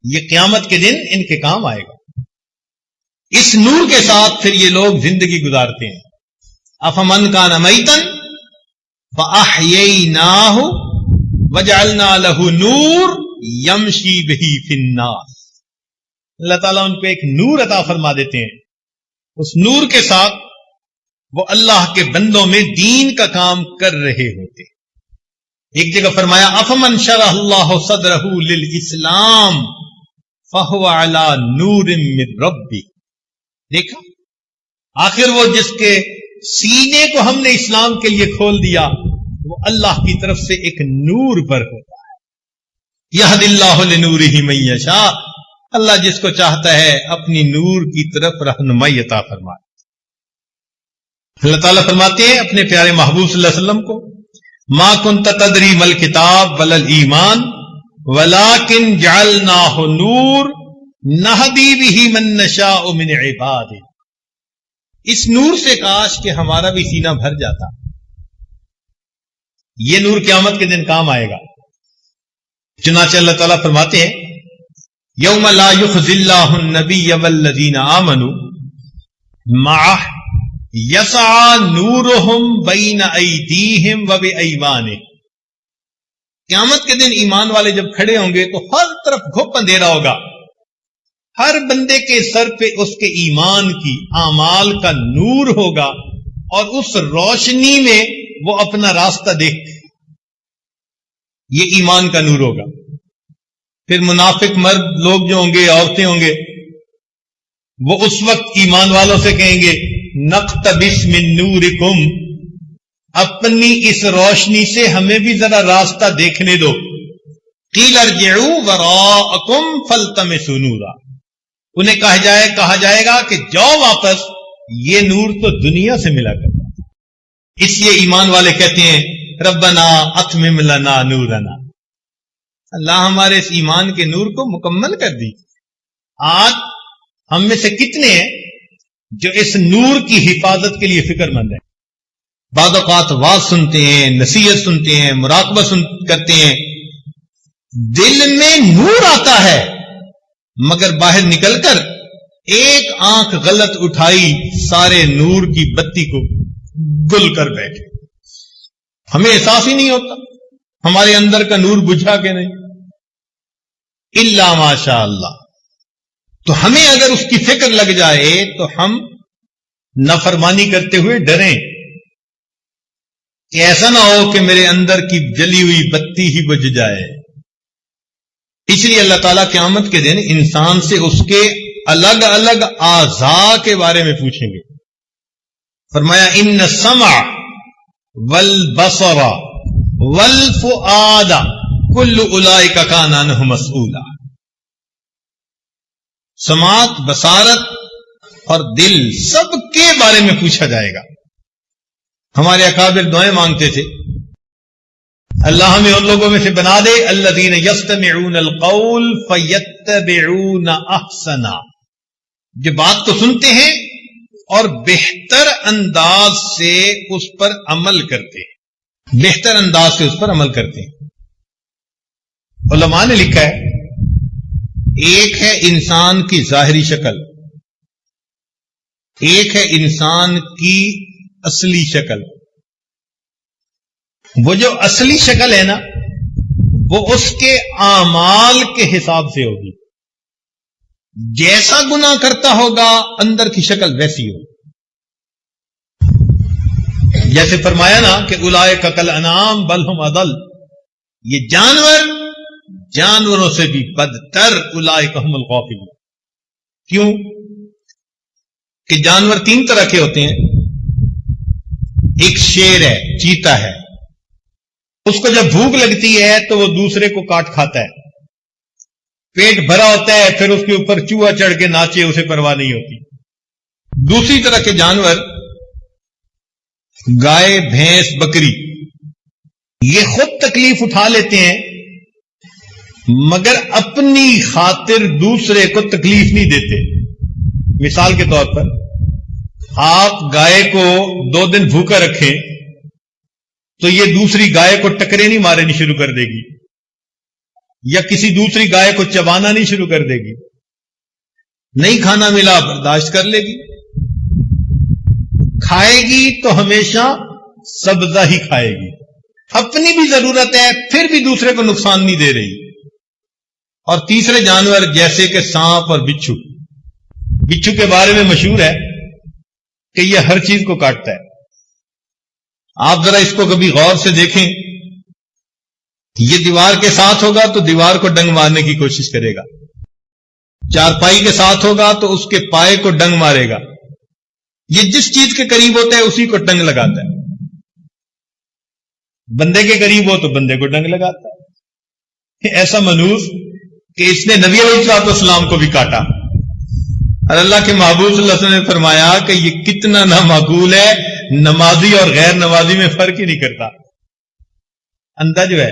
یہ قیامت کے دن ان کے کام آئے گا. اس نور کے ساتھ پھر یہ لوگ زندگی گزارتے ہیں. افمن کان میتن فاحییناہ وجعلنا لہ نور یمشی بہ فی الناس. اللہ تعالیٰ ان پہ ایک نور عطا فرما دیتے ہیں. اس نور کے ساتھ وہ اللہ کے بندوں میں دین کا کام کر رہے ہوتے. ایک جگہ فرمایا افمن شرح اللہ صدرہ للاسلام فہو علی نور من ربی. دیکھا آخر وہ جس کے سینے کو ہم نے اسلام کے لیے کھول دیا وہ اللہ کی طرف سے ایک نور پر ہوتا ہے. یہد اللہ لنورہ من یشاء. اللہ جس کو چاہتا ہے اپنی نور کی طرف رہنمائی عطا فرمائے. اللہ تعالیٰ فرماتے ہیں اپنے پیارے محبوب صلی اللہ علیہ وسلم کو ما کنت تدری مل کتاب ولا الایمان ولکن جعلناہ نور نہدی بہ من نشاء من عبادہ. اس نور سے کاش کہ ہمارا بھی سینہ بھر جاتا. یہ نور قیامت کے دن کام آئے گا. چنانچہ اللہ تعالیٰ فرماتے ہیں یوم لا یخزی اللہ النبی والذین آمنوا معہ یسعی نورہم بین ایدیہم وبایمانہم. قیامت کے دن ایمان والے جب کھڑے ہوں گے تو ہر طرف گھپ اندھیرا ہوگا. ہر بندے کے سر پہ اس کے ایمان کی اعمال کا نور ہوگا اور اس روشنی میں وہ اپنا راستہ دیکھتے. یہ ایمان کا نور ہوگا. پھر منافق مرد لوگ جو ہوں گے عورتیں ہوں گے وہ اس وقت ایمان والوں سے کہیں گے نقتبس من نورکم. اپنی اس روشنی سے ہمیں بھی ذرا راستہ دیکھنے دو. قیل ارجعوا وراءکم فالتمسوا نورا. انہیں کہا جائے گا کہ جاؤ واپس, یہ نور تو دنیا سے ملا کرتا. اس لیے ایمان والے کہتے ہیں ربنا اتمم لنا نورنا. اللہ ہمارے اس ایمان کے نور کو مکمل کر دی. آج ہم میں سے کتنے ہیں جو اس نور کی حفاظت کے لیے فکر مند ہیں؟ بعض اوقات واز سنتے ہیں, نصیحت سنتے ہیں, مراقبہ کرتے ہیں, دل میں نور آتا ہے مگر باہر نکل کر ایک آنکھ غلط اٹھائی سارے نور کی بتی کو گل کر بیٹھے. ہمیں احساس ہی نہیں ہوتا ہمارے اندر کا نور بجھا کہ نہیں. الا ماشاء اللہ. تو ہمیں اگر اس کی فکر لگ جائے تو ہم نافرمانی کرتے ہوئے ڈریں کہ ایسا نہ ہو کہ میرے اندر کی جلی ہوئی بتی ہی بجھ جائے. اس لیے اللہ تعالیٰ قیامت کے دن انسان سے اس کے الگ الگ اعضاء کے بارے میں پوچھیں گے. فرمایا ان السمع والبصر والفؤاد کل اولئک کان عنہ مسئولا. سماعت, بصارت اور دل سب کے بارے میں پوچھا جائے گا. ہمارے اکابر دعائیں مانگتے تھے اللہ ہمیں ان لوگوں میں سے بنا دے الذین یستمعون القول فیتبعون احسنا, جو بات کو سنتے ہیں اور بہتر انداز سے اس پر عمل کرتے ہیں. بہتر انداز سے اس پر عمل کرتے ہیں. علماء نے لکھا ہے ایک ہے انسان کی ظاہری شکل, ایک ہے انسان کی اصلی شکل. وہ جو اصلی شکل ہے نا وہ اس کے اعمال کے حساب سے ہوگی. جیسا گناہ کرتا ہوگا اندر کی شکل ویسی ہوگی. جیسے فرمایا نا کہ اولئک کالانعام بل ہم اضل. یہ جانوروں سے بھی بدتر اولئک هم الغافلون. کیوں کہ جانور تین طرح کے ہوتے ہیں. ایک شیر ہے, چیتا ہے, اس کو جب بھوک لگتی ہے تو وہ دوسرے کو کاٹ کھاتا ہے. پیٹ بھرا ہوتا ہے پھر اس کے اوپر چوہا چڑھ کے ناچے اسے پرواہ نہیں ہوتی. دوسری طرح کے جانور گائے, بھینس, بکری, یہ خود تکلیف اٹھا لیتے ہیں مگر اپنی خاطر دوسرے کو تکلیف نہیں دیتے. مثال کے طور پر آپ گائے کو 2 دن بھوکا رکھیں تو یہ دوسری گائے کو ٹکرے نہیں مارنی شروع کر دے گی یا کسی دوسری گائے کو چبانا نہیں شروع کر دے گی. نہیں کھانا ملا برداشت کر لے گی، کھائے گی تو ہمیشہ سبزہ ہی کھائے گی، اپنی بھی ضرورت ہے پھر بھی دوسرے کو نقصان نہیں دے رہی۔ اور تیسرے جانور جیسے کہ سانپ اور بچھو، بچھو کے بارے میں مشہور ہے کہ یہ ہر چیز کو کاٹتا ہے۔ آپ ذرا اس کو کبھی غور سے دیکھیں، یہ دیوار کے ساتھ ہوگا تو دیوار کو ڈنگ مارنے کی کوشش کرے گا، چارپائی کے ساتھ ہوگا تو اس کے پائے کو ڈنگ مارے گا، یہ جس چیز کے قریب ہوتا ہے اسی کو ڈنگ لگاتا ہے۔ بندے کے قریب ہو تو بندے کو ڈنگ لگاتا ہے۔ ایسا منوس کہ اس نے نبی علیہ السلام کو بھی کاٹا، اور اللہ کے محبوب صلی اللہ علیہ وسلم نے فرمایا کہ یہ کتنا نامعقول ہے، نمازی اور غیر نمازی میں فرق ہی نہیں کرتا۔ اندھا جو ہے،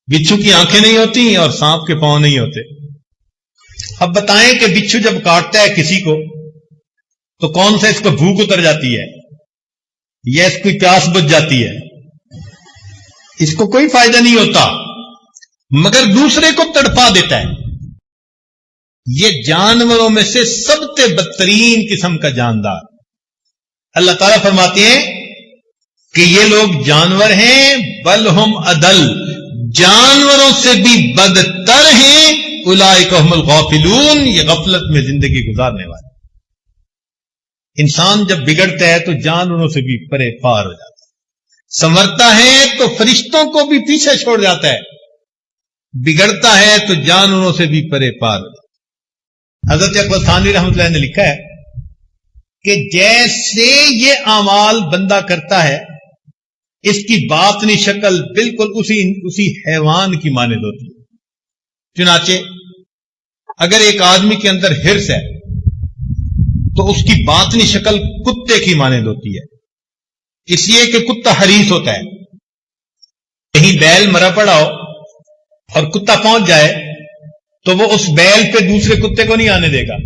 بچھو کی آنکھیں نہیں ہوتی اور سانپ کے پاؤں نہیں ہوتے۔ اب بتائیں کہ بچھو جب کاٹتا ہے کسی کو تو کون سا اس کو بھوک اتر جاتی ہے یا اس کی پیاس بجھ جاتی ہے؟ اس کو کوئی فائدہ نہیں ہوتا، مگر دوسرے کو تڑپا دیتا ہے۔ یہ جانوروں میں سے سب سے بدترین قسم کا جاندار۔ اللہ تعالیٰ فرماتے ہیں کہ یہ لوگ جانور ہیں، بل ہم عدل، جانوروں سے بھی بدتر ہیں، اولئک هم الغافلون، یہ غفلت میں زندگی گزارنے والے۔ انسان جب بگڑتا ہے تو جانوروں سے بھی پرے پار ہو جاتا ہے، سنورتا ہے تو فرشتوں کو بھی پیچھے چھوڑ جاتا ہے، بگڑتا ہے تو جانوروں سے بھی پرے پار ہو جاتا ہے۔ حضرت اکبر ثانوی رحمۃ اللہ نے لکھا ہے کہ جیسے یہ اعمال بندہ کرتا ہے، اس کی باطنی شکل بالکل اسی حیوان کی مانند ہوتی ہے۔ چنانچہ اگر ایک آدمی کے اندر حرص ہے تو اس کی باطنی شکل کتے کی مانند ہوتی ہے، اس لیے کہ کتا حریص ہوتا ہے۔ کہیں بیل مرا پڑا ہو اور کتا پہنچ جائے تو وہ اس بیل پہ دوسرے کتے کو نہیں آنے دے گا،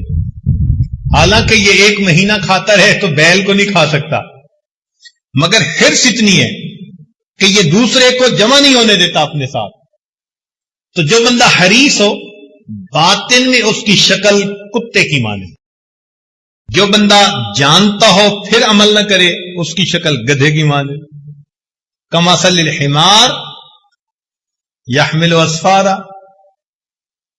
حالانکہ یہ 1 مہینہ کھاتا رہے تو بیل کو نہیں کھا سکتا، مگر حرص اتنی ہے کہ یہ دوسرے کو جمع نہیں ہونے دیتا اپنے ساتھ۔ تو جو بندہ حریص ہو باطن میں اس کی شکل کتے کی مانند، جو بندہ جانتا ہو پھر عمل نہ کرے اس کی شکل گدھے کی مانند۔ کمثل الحمار یحمل اسفارا،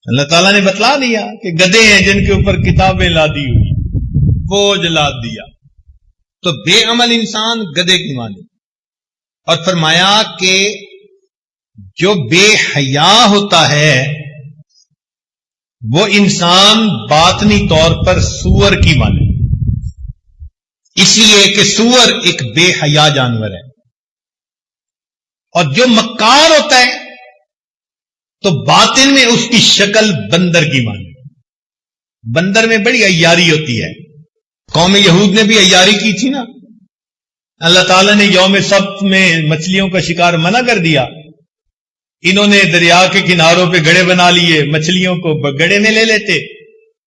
اللہ تعالیٰ نے بتلا دیا کہ گدھے ہیں جن کے اوپر کتابیں لادی ہوئی، بوجھ لاد دیا، تو بے عمل انسان گدھے کی مانند۔ اور فرمایا کہ جو بے حیا ہوتا ہے وہ انسان باطنی طور پر سور کی مانند، اس لیے کہ سور ایک بے حیا جانور ہے۔ اور جو مکار ہوتا ہے تو باطن میں اس کی شکل بندر کی مانند، بندر میں بڑی عیاری ہوتی ہے۔ قوم یہود نے بھی عیاری کی تھی نا، اللہ تعالیٰ نے یوم سبت میں مچھلیوں کا شکار منع کر دیا، انہوں نے دریا کے کناروں پہ گڑے بنا لیے، مچھلیوں کو گڑے میں لے لیتے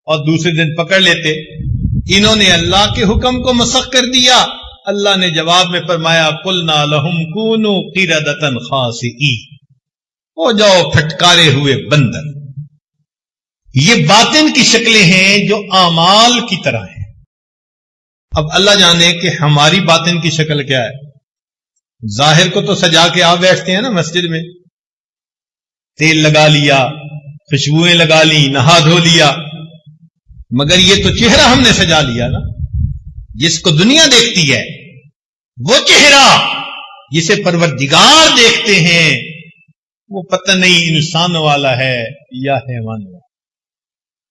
اور دوسرے دن پکڑ لیتے۔ انہوں نے اللہ کے حکم کو مسخ کر دیا۔ اللہ نے جواب میں فرمایا قلنا لہم کونوا قردۃ خاسئین، ہو جاؤ پھٹکارے ہوئے بندر۔ یہ باطن کی شکلیں ہیں جو اعمال کی طرح ہیں۔ اب اللہ جانے کہ ہماری باطن کی شکل کیا ہے۔ ظاہر کو تو سجا کے آپ بیٹھتے ہیں نا مسجد میں، تیل لگا لیا، خوشبوئیں لگا لی، نہا دھو لیا، مگر یہ تو چہرہ ہم نے سجا لیا نا۔ جس کو دنیا دیکھتی ہے وہ چہرہ جسے پروردگار دیکھتے ہیں وہ پتہ نہیں انسان والا ہے یا حیوان والا۔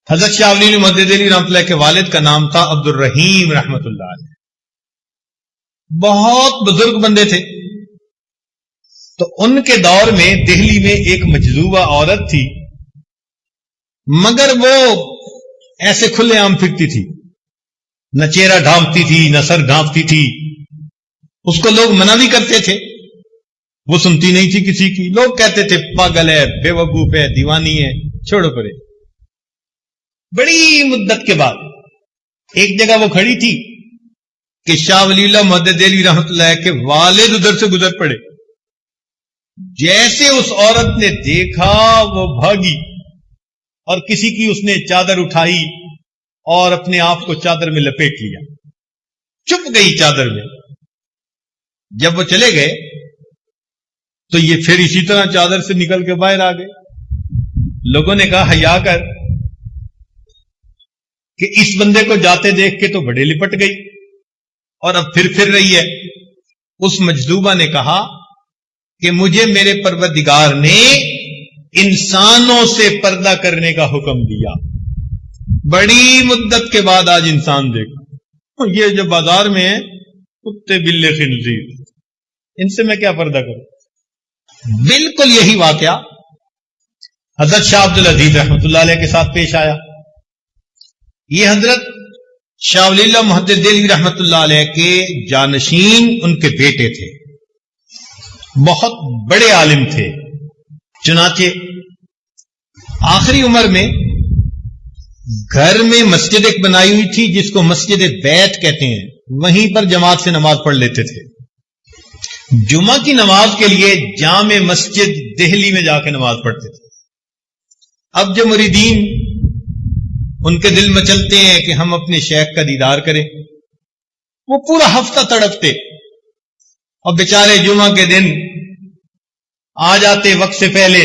حضرت شاہ ولی محدث دہلوی رحمۃ اللہ کے والد کا نام تھا عبد الرحیم رحمۃ اللہ علیہ، بہت بزرگ بندے تھے۔ تو ان کے دور میں دہلی میں ایک مجذوبہ عورت تھی، مگر وہ ایسے کھلے عام پھرتی تھی، نہ چہرہ ڈھانپتی تھی نہ سر ڈھانپتی تھی، اس کو لوگ منع بھی کرتے تھے، وہ سنتی نہیں تھی کسی کی، لوگ کہتے تھے پاگل ہے، بے وقوف ہے، دیوانی ہے، چھوڑو پرے۔ بڑی مدت کے بعد ایک جگہ وہ کھڑی تھی کہ شاہ ولی اللہ محدث دہلوی رحمۃ اللہ کے والد ادھر سے گزر پڑے، جیسے اس عورت نے دیکھا وہ بھاگی، اور کسی کی اس نے چادر اٹھائی اور اپنے آپ کو چادر میں لپیٹ لیا، چھپ گئی چادر میں۔ جب وہ چلے گئے تو یہ پھر اسی طرح چادر سے نکل کے باہر آ گئے۔ لوگوں نے کہا حیا کر، کہ اس بندے کو جاتے دیکھ کے تو بڑے لپٹ گئی اور اب پھر رہی ہے۔ اس مجذوبہ نے کہا کہ مجھے میرے پروردگار نے انسانوں سے پردہ کرنے کا حکم دیا، بڑی مدت کے بعد آج انسان دیکھا، یہ جو بازار میں ہے کتے بلے خنزیر، ان سے میں کیا پردہ کروں؟ بالکل یہی واقعہ حضرت شاہ عبد العزیز رحمۃ اللہ علیہ کے ساتھ پیش آیا۔ یہ حضرت شاہ ولی اللہ محدث دہلوی رحمۃ اللہ علیہ کے جانشین ان کے بیٹے تھے، بہت بڑے عالم تھے۔ چنانچہ آخری عمر میں گھر میں مسجد ایک بنائی ہوئی تھی جس کو مسجد بیت کہتے ہیں، وہیں پر جماعت سے نماز پڑھ لیتے تھے۔ جمعہ کی نماز کے لیے جامع مسجد دہلی میں جا کے نماز پڑھتے تھے۔ اب جو مریدین ان کے دل مچلتے ہیں کہ ہم اپنے شیخ کا دیدار کریں، وہ پورا ہفتہ تڑپتے اور بیچارے جمعہ کے دن آ جاتے وقت سے پہلے،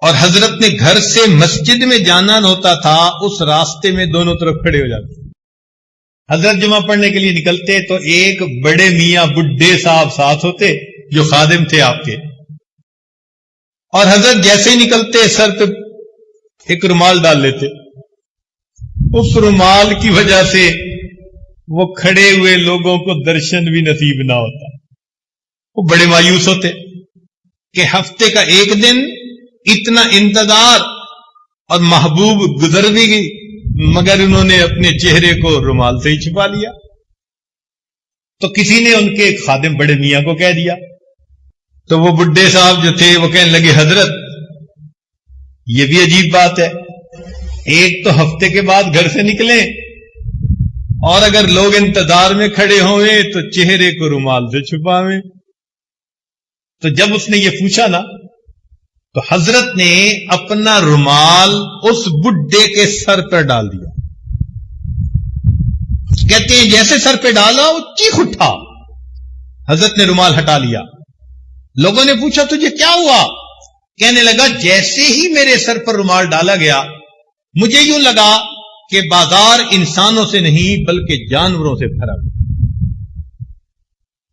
اور حضرت نے گھر سے مسجد میں جانا ہوتا تھا، اس راستے میں دونوں طرف کھڑے ہو جاتے۔ حضرت جمعہ پڑھنے کے لیے نکلتے تو ایک بڑے میاں بڈھے صاحب ساتھ ہوتے جو خادم تھے آپ کے، اور حضرت جیسے ہی نکلتے سر پہ ایک رومال ڈال لیتے۔ اس رومال کی وجہ سے وہ کھڑے ہوئے لوگوں کو درشن بھی نصیب نہ ہوتا۔ وہ بڑے مایوس ہوتے کہ ہفتے کا ایک دن اتنا انتظار اور محبوب گزر بھی گئی، مگر انہوں نے اپنے چہرے کو رومال سے ہی چھپا لیا۔ تو کسی نے ان کے ایک خادم بڑے میاں کو کہہ دیا، تو وہ بڈھے صاحب جو تھے وہ کہنے لگے حضرت یہ بھی عجیب بات ہے، ایک تو ہفتے کے بعد گھر سے نکلیں اور اگر لوگ انتظار میں کھڑے ہوئے تو چہرے کو رومال سے چھپاویں۔ تو جب اس نے یہ پوچھا نا تو حضرت نے اپنا رومال اس بڈھے کے سر پر ڈال دیا۔ کہتے ہیں جیسے سر پہ ڈالا وہ چیخ اٹھا، حضرت نے رومال ہٹا لیا۔ لوگوں نے پوچھا تجھے کیا ہوا؟ کہنے لگا جیسے ہی میرے سر پر رومال ڈالا گیا مجھے یوں لگا کہ بازار انسانوں سے نہیں بلکہ جانوروں سے بھرا ہوا۔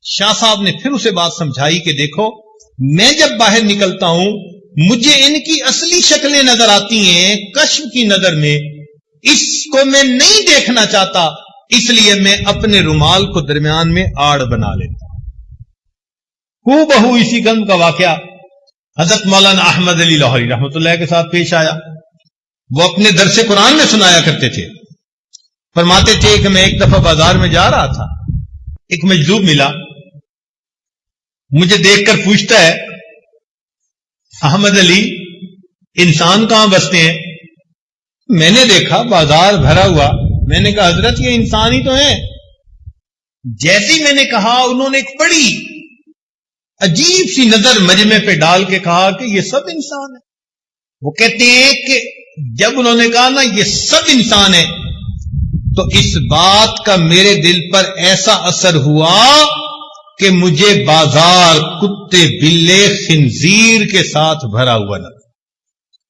شاہ صاحب نے پھر اسے بات سمجھائی کہ دیکھو میں جب باہر نکلتا ہوں مجھے ان کی اصلی شکلیں نظر آتی ہیں کشف کی نظر میں، اس کو میں نہیں دیکھنا چاہتا، اس لیے میں اپنے رومال کو درمیان میں آڑ بنا لیتا ہوں۔ ہو بہو اسی قسم کا واقعہ حضرت مولانا احمد علی لاہوری رحمۃ اللہ کے ساتھ پیش آیا۔ وہ اپنے درس قرآن میں سنایا کرتے تھے، فرماتے تھے کہ میں ایک دفعہ بازار میں جا رہا تھا، ایک مجذوب ملا، مجھے دیکھ کر پوچھتا ہے احمد علی انسان کہاں بستے ہیں؟ میں نے دیکھا بازار بھرا ہوا، میں نے کہا حضرت یہ انسان ہی تو ہیں۔ جیسے ہی میں نے کہا انہوں نے ایک بڑی عجیب سی نظر مجمع پہ ڈال کے کہا کہ یہ سب انسان ہیں۔ وہ کہتے ہیں کہ جب انہوں نے کہا نا یہ سب انسان ہیں تو اس بات کا میرے دل پر ایسا اثر ہوا کہ مجھے بازار کتے بلے خنزیر کے ساتھ بھرا ہوا لگا۔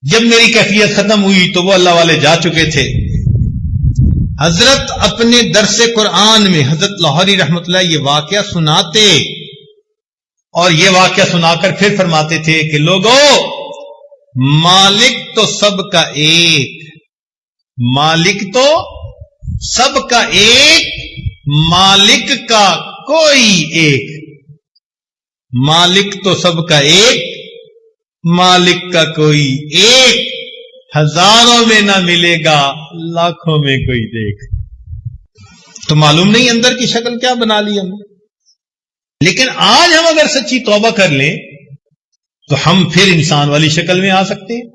جب میری کیفیت ختم ہوئی تو وہ اللہ والے جا چکے تھے۔ حضرت اپنے درس قرآن میں حضرت لاہوری رحمۃ اللہ یہ واقعہ سناتے اور یہ واقعہ سنا کر پھر فرماتے تھے کہ لوگوں مالک تو سب کا ایک، مالک تو سب کا ایک، مالک کا کوئی ایک، مالک تو سب کا ایک، مالک کا کوئی ایک، ہزاروں میں نہ ملے گا لاکھوں میں کوئی دیکھ۔ تو معلوم نہیں اندر کی شکل کیا بنا لی ہم نے، لیکن آج ہم اگر سچی توبہ کر لیں تو ہم پھر انسان والی شکل میں آ سکتے ہیں۔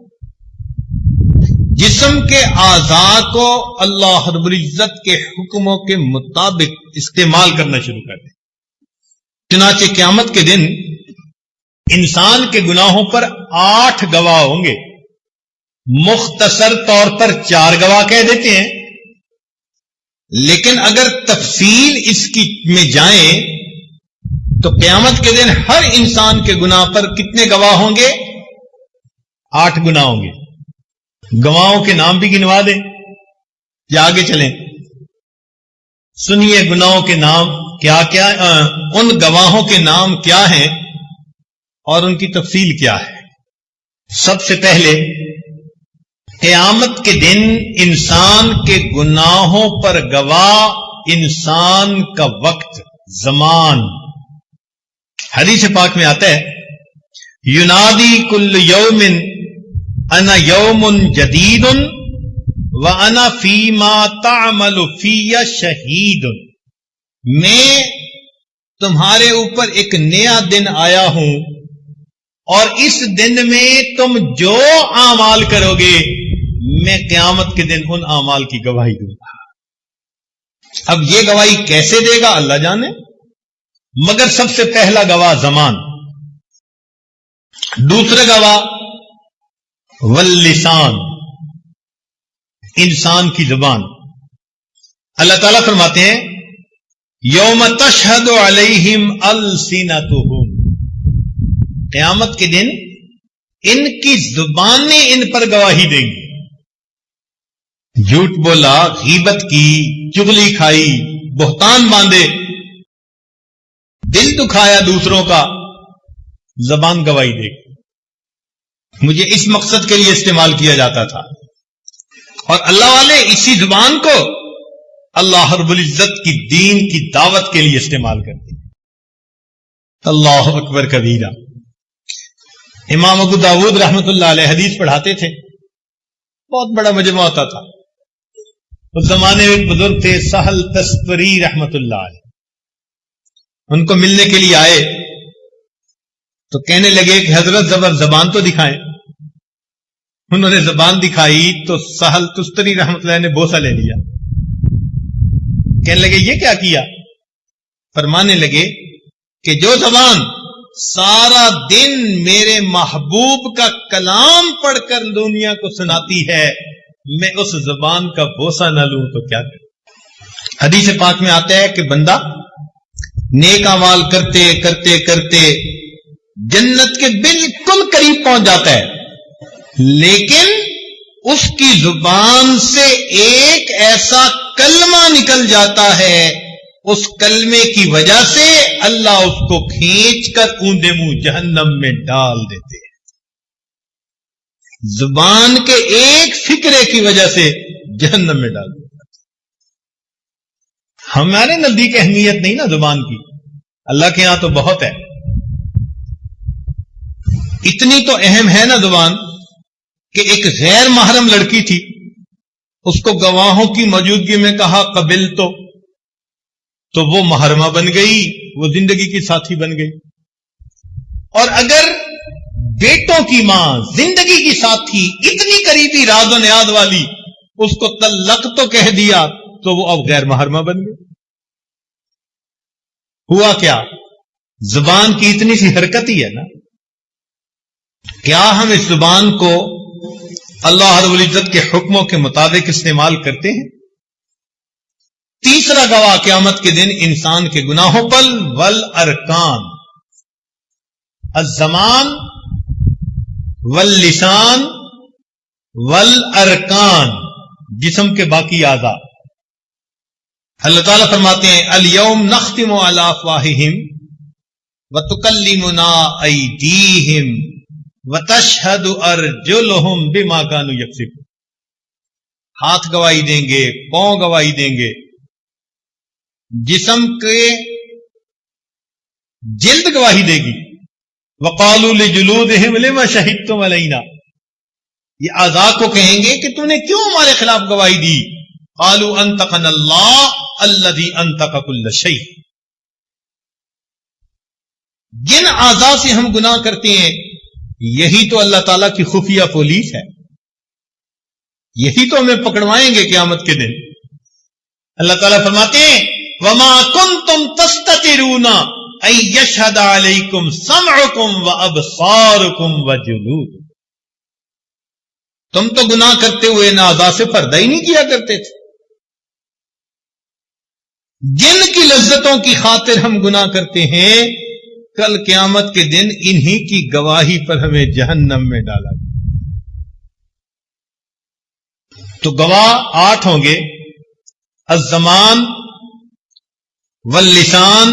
جسم کے اعضاء کو اللہ رب العزت کے حکموں کے مطابق استعمال کرنا شروع کر دیں۔ چنانچہ قیامت کے دن انسان کے گناہوں پر 8 گواہ ہوں گے، مختصر طور پر 4 گواہ کہہ دیتے ہیں، لیکن اگر تفصیل اس کی میں جائیں تو قیامت کے دن ہر انسان کے گناہ پر کتنے گواہ ہوں گے؟ 8 گناہ ہوں گے۔ گواہوں کے نام بھی گنوا دیں یا آگے چلیں؟ سنیے گناہوں کے نام کیا کیا، ان گواہوں کے نام کیا ہیں اور ان کی تفصیل کیا ہے۔ سب سے پہلے قیامت کے دن انسان کے گناہوں پر گواہ انسان کا وقت، زمان۔ حدیث پاک میں آتا ہے ینادی کل یوم انا یوم جدید وانا فیما تعمل فی شہید، میں تمہارے اوپر ایک نیا دن آیا ہوں اور اس دن میں تم جو اعمال کرو گے میں قیامت کے دن ان اعمال کی گواہی دوں گا۔ اب یہ گواہی کیسے دے گا اللہ جانے، مگر سب سے پہلا گواہ زمان، دوسرا گواہ واللسان، انسان کی زبان۔ اللہ تعالیٰ فرماتے ہیں یوم تشہد علیہم السنتہم، قیامت کے دن ان کی زبانیں ان پر گواہی دیں گی۔ جھوٹ بولا، غیبت کی، چغلی کھائی، بہتان باندھے، دل دکھایا دوسروں کا، زبان گواہی دے گی۔ مجھے اس مقصد کے لیے استعمال کیا جاتا تھا، اور اللہ والے اسی زبان کو اللہ رب العزت کی دین کی دعوت کے لیے استعمال کرتے ہیں۔ اللہ اکبر کبیرہ۔ امام ابو داود رحمت اللہ علیہ حدیث پڑھاتے تھے، بہت بڑا مجمع ہوتا تھا۔ اس زمانے میں ایک بزرگ تھے سہل تستری رحمت اللہ علیہ، ان کو ملنے کے لیے آئے تو کہنے لگے کہ حضرت زبان تو دکھائیں۔ انہوں نے زبان دکھائی تو سہل تستری رحمت اللہ نے بوسہ لے لیا۔ کہنے لگے یہ کیا کیا؟ فرمانے لگے کہ جو زبان سارا دن میرے محبوب کا کلام پڑھ کر دنیا کو سناتی ہے، میں اس زبان کا بوسہ نہ لوں تو کیا کروں؟ حدیث پاک میں آتا ہے کہ بندہ نیک اعمال کرتے کرتے کرتے جنت کے بالکل قریب پہنچ جاتا ہے، لیکن اس کی زبان سے ایک ایسا کلمہ نکل جاتا ہے، اس کلمے کی وجہ سے اللہ اس کو کھینچ کر اونڈے منہ جہنم میں ڈال دیتے ہیں۔ زبان کے ایک فکرے کی وجہ سے جہنم میں ڈال دیتے ہیں۔ ہمارے نزدیک اہمیت نہیں نا زبان کی، اللہ کے ہاں تو بہت ہے۔ اتنی تو اہم ہے نا زبان کہ ایک غیر محرم لڑکی تھی، اس کو گواہوں کی موجودگی میں کہا قبل تو وہ محرمہ بن گئی، وہ زندگی کی ساتھی بن گئی۔ اور اگر بیٹوں کی ماں زندگی کی ساتھی اتنی قریبی راز و نیاز والی اس کو طلق تو کہہ دیا تو وہ اب غیر محرمہ بن گئی۔ ہوا کیا؟ زبان کی اتنی سی حرکت ہی ہے نا۔ کیا ہم اس زبان کو اللہ رب العزت کے حکموں کے مطابق استعمال کرتے ہیں؟ تیسرا گواہ قیامت کے دن انسان کے گناہوں پر والارکان، الزمان واللسان والارکان، جسم کے باقی اعضاء۔ اللہ تعالیٰ فرماتے ہیں الیوم نختم علی افواہہم وتکلمنا ایدیہم وتشہد ارجلہم بما کانوا یکسبون، ہاتھ گواہی دیں گے، پاؤں گواہی دیں گے، جسم کے جلد گواہی دے گی۔ وقالوا لجلودہم لما شہدتم علینا، یہ اعضاء کو کہیں گے کہ تم نے کیوں ہمارے خلاف گواہی دی؟ قالوا انطقنا اللہ الذی انطق کل شیء۔ جن اعضاء سے ہم گناہ کرتے ہیں یہی تو اللہ تعالیٰ کی خفیہ پولیس ہے، یہی تو ہمیں پکڑوائیں گے قیامت کے دن۔ اللہ تعالیٰ فرماتے ہیں وما کنتم تستترون ان یشہد علیکم سمعکم وابصارکم وجلودکم، تم تو گناہ کرتے ہوئے نازا سے پردہ ہی نہیں کیا کرتے تھے. جن کی لذتوں کی خاطر ہم گناہ کرتے ہیں، کل قیامت کے دن انہی کی گواہی پر ہمیں جہنم میں ڈالا جائے. تو گواہ 8 ہوں گے: الزمان واللسان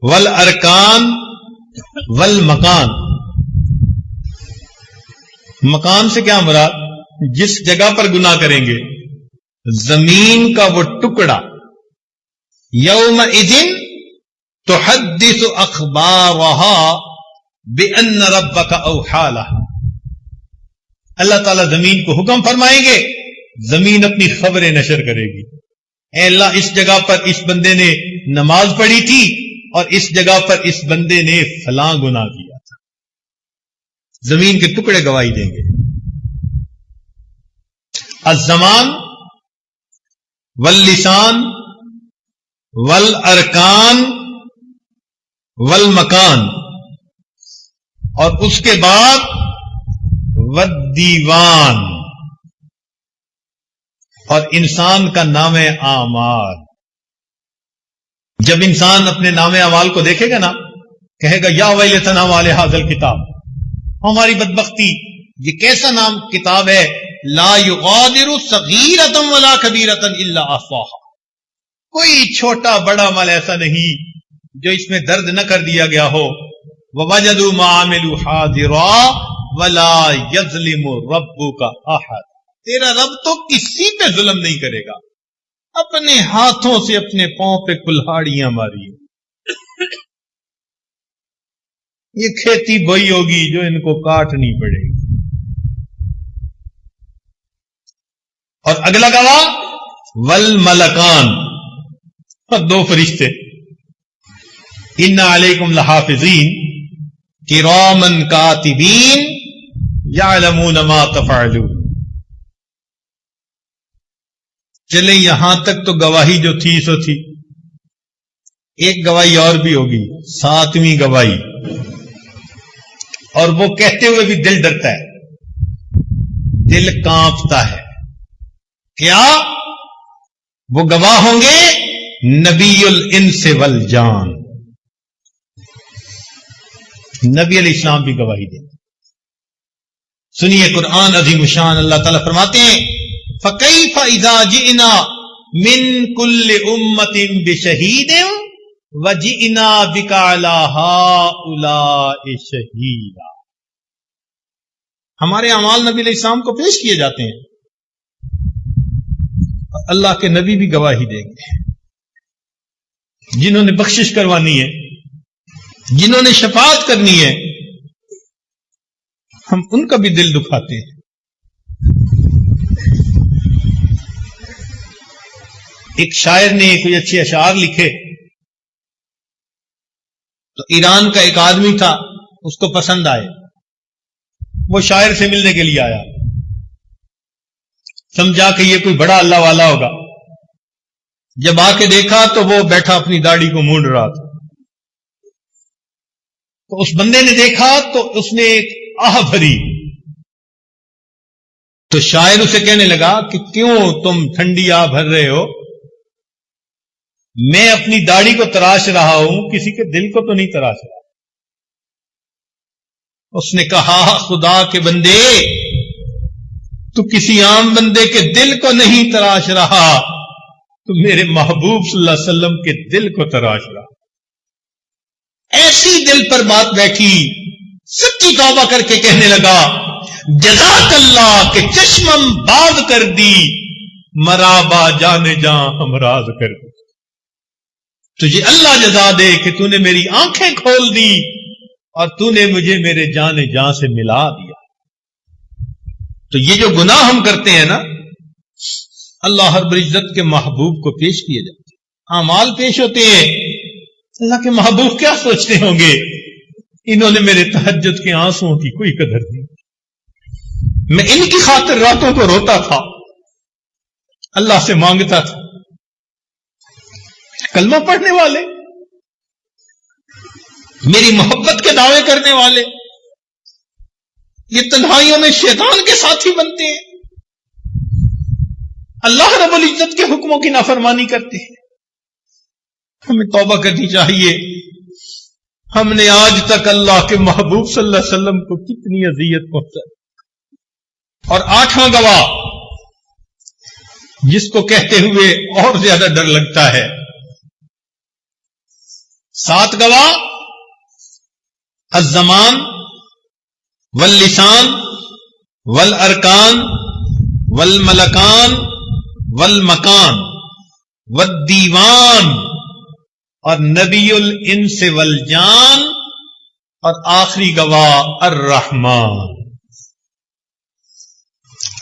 والارکان والمکان. مکان سے کیا مراد؟ جس جگہ پر گناہ کریں گے، زمین کا وہ ٹکڑا. یومئذ تحدث اخبارها بان ربک اوحی لها. اللہ تعالیٰ زمین کو حکم فرمائیں گے، زمین اپنی خبریں نشر کرے گی. اے اللہ، اس جگہ پر اس بندے نے نماز پڑھی تھی اور اس جگہ پر اس بندے نے فلاں گناہ کیا تھا. زمین کے ٹکڑے گواہی دیں گے. الزمان واللسان والارکان والمکان، اور اس کے بعد والدیوان، اور انسان کا نام اعمال. جب انسان اپنے نام اعمال کو دیکھے گا نا، کہے گا یا ویلتنا ما لہذا الکتاب، ہماری بدبختی، یہ کیسا نام کتاب ہے، لا یغادر صغیرۃ ولا کبیرۃ الا احصاها. کوئی چھوٹا بڑا عمل ایسا نہیں جو اس میں درد نہ کر دیا گیا ہو. ووجدوا ما عملوا حاضرا ولا یظلم ربک احد. تیرا رب تو کسی پہ ظلم نہیں کرے گا. اپنے ہاتھوں سے اپنے پاؤں پہ کلہاڑیاں ماری. یہ کھیتی بوئی ہوگی جو ان کو کاٹنی پڑے گی. اور اگلا گواہ والملکان، اور 2 فرشتے. ان علیکم لحافظین کراما کاتبین یعلمون ما تفعلون. چلیں یہاں تک تو گواہی جو تھی سو تھی. ایک گواہی اور بھی ہوگی، 7ویں گواہی، اور وہ کہتے ہوئے بھی دل ڈرتا ہے، دل کانپتا ہے. کیا؟ وہ گواہ ہوں گے نبی الانس والجان. نبی علیہ السلام بھی گواہی دیں. سنیے قرآن عظیم الشان، اللہ تعالیٰ فرماتے ہیں فَكَيْفَ إِذَا جِئْنَا مِن كُلِّ أُمَّةٍ بِشَهِيدٍ وَجِئْنَا بِكَ عَلَى هَؤُلَاءِ شَهِيدًا. ہمارے اعمال نبی علیہ السلام کو پیش کیے جاتے ہیں، اللہ کے نبی بھی گواہی دیں گے. جنہوں نے بخشش کروانی ہے، جنہوں نے شفاعت کرنی ہے، ہم ان کا بھی دل دکھاتے ہیں. ایک شاعر نے کوئی اچھے اشعار لکھے، تو ایران کا ایک آدمی تھا، اس کو پسند آئے. وہ شاعر سے ملنے کے لیے آیا، سمجھا کہ یہ کوئی بڑا اللہ والا ہوگا. جب آ کے دیکھا تو وہ بیٹھا اپنی داڑھی کو مونڈ رہا تھا. تو اس بندے نے دیکھا تو اس نے ایک آہ بھری. تو شاعر اسے کہنے لگا کہ کیوں تم ٹھنڈی آہ بھر رہے ہو؟ میں اپنی داڑھی کو تراش رہا ہوں، کسی کے دل کو تو نہیں تراش رہا. اس نے کہا خدا کے بندے، تو کسی عام بندے کے دل کو نہیں تراش رہا، تو میرے محبوب صلی اللہ علیہ وسلم کے دل کو تراش رہا. ایسی دل پر بات بیٹھی، سچی توبہ کر کے کہنے لگا جزاک اللہ کہ چشمم باز کر دی، مرابا جانے جان ہمراز کر دی. تجھے اللہ جزا دے کہ تو نے میری آنکھیں کھول دی اور تو نے مجھے میرے جان جان سے ملا دیا. تو یہ جو گناہ ہم کرتے ہیں نا، اللہ رب العزت کے محبوب کو پیش کیے جاتے ہیں، اعمال پیش ہوتے ہیں. اللہ کے محبوب کیا سوچتے ہوں گے، انہوں نے میرے تہجد کے آنسوؤں کی کوئی قدر نہیں. میں ان کی خاطر راتوں کو روتا تھا، اللہ سے مانگتا تھا. کلمہ پڑھنے والے، میری محبت کے دعوے کرنے والے، یہ تنہائیوں میں شیطان کے ساتھی بنتے ہیں، اللہ رب العزت کے حکموں کی نافرمانی کرتے ہیں۔ ہمیں توبہ کرنی چاہیے۔ ہم نے آج تک اللہ کے محبوب صلی اللہ علیہ وسلم کو کتنی اذیت پہنچائی۔ اور 8واں گواہ جس کو کہتے ہوئے اور زیادہ ڈر لگتا ہے، 7 گواہ الزمان واللسان والارکان والملکان والمکان والدیوان اور نبی الانس والجان اور آخری گواہ الرحمن۔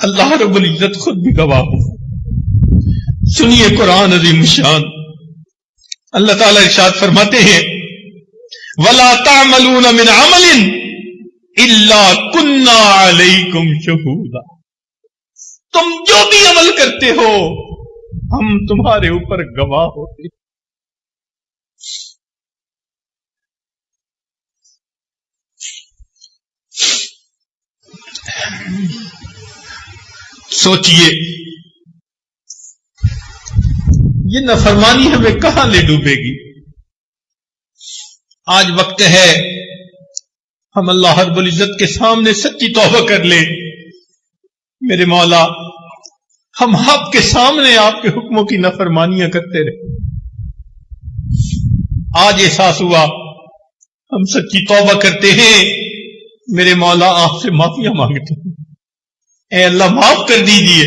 اللہ رب العزت خود بھی گواہ ہو۔ سنیے قرآن عظیم شان، اللہ تعالیٰ ارشاد فرماتے ہیں وَلَا تَعْمَلُونَ مِنْ عَمَلٍ إِلَّا كُنَّا عَلَيْكُمْ شُهُودًا۔ تم جو بھی عمل کرتے ہو ہم تمہارے اوپر گواہ ہوتے ہیں۔ سوچئے یہ نافرمانی ہمیں کہاں لے ڈوبے گی؟ آج وقت ہے ہم اللہ رب العزت کے سامنے سچی توبہ کر لیں۔ میرے مولا، ہم آپ کے سامنے آپ کے حکموں کی نافرمانیاں کرتے رہے، آج احساس ہوا ہم سچی توبہ کرتے ہیں۔ میرے مولا، آپ سے معافیاں مانگتے ہیں، اے اللہ معاف کر دیجیے۔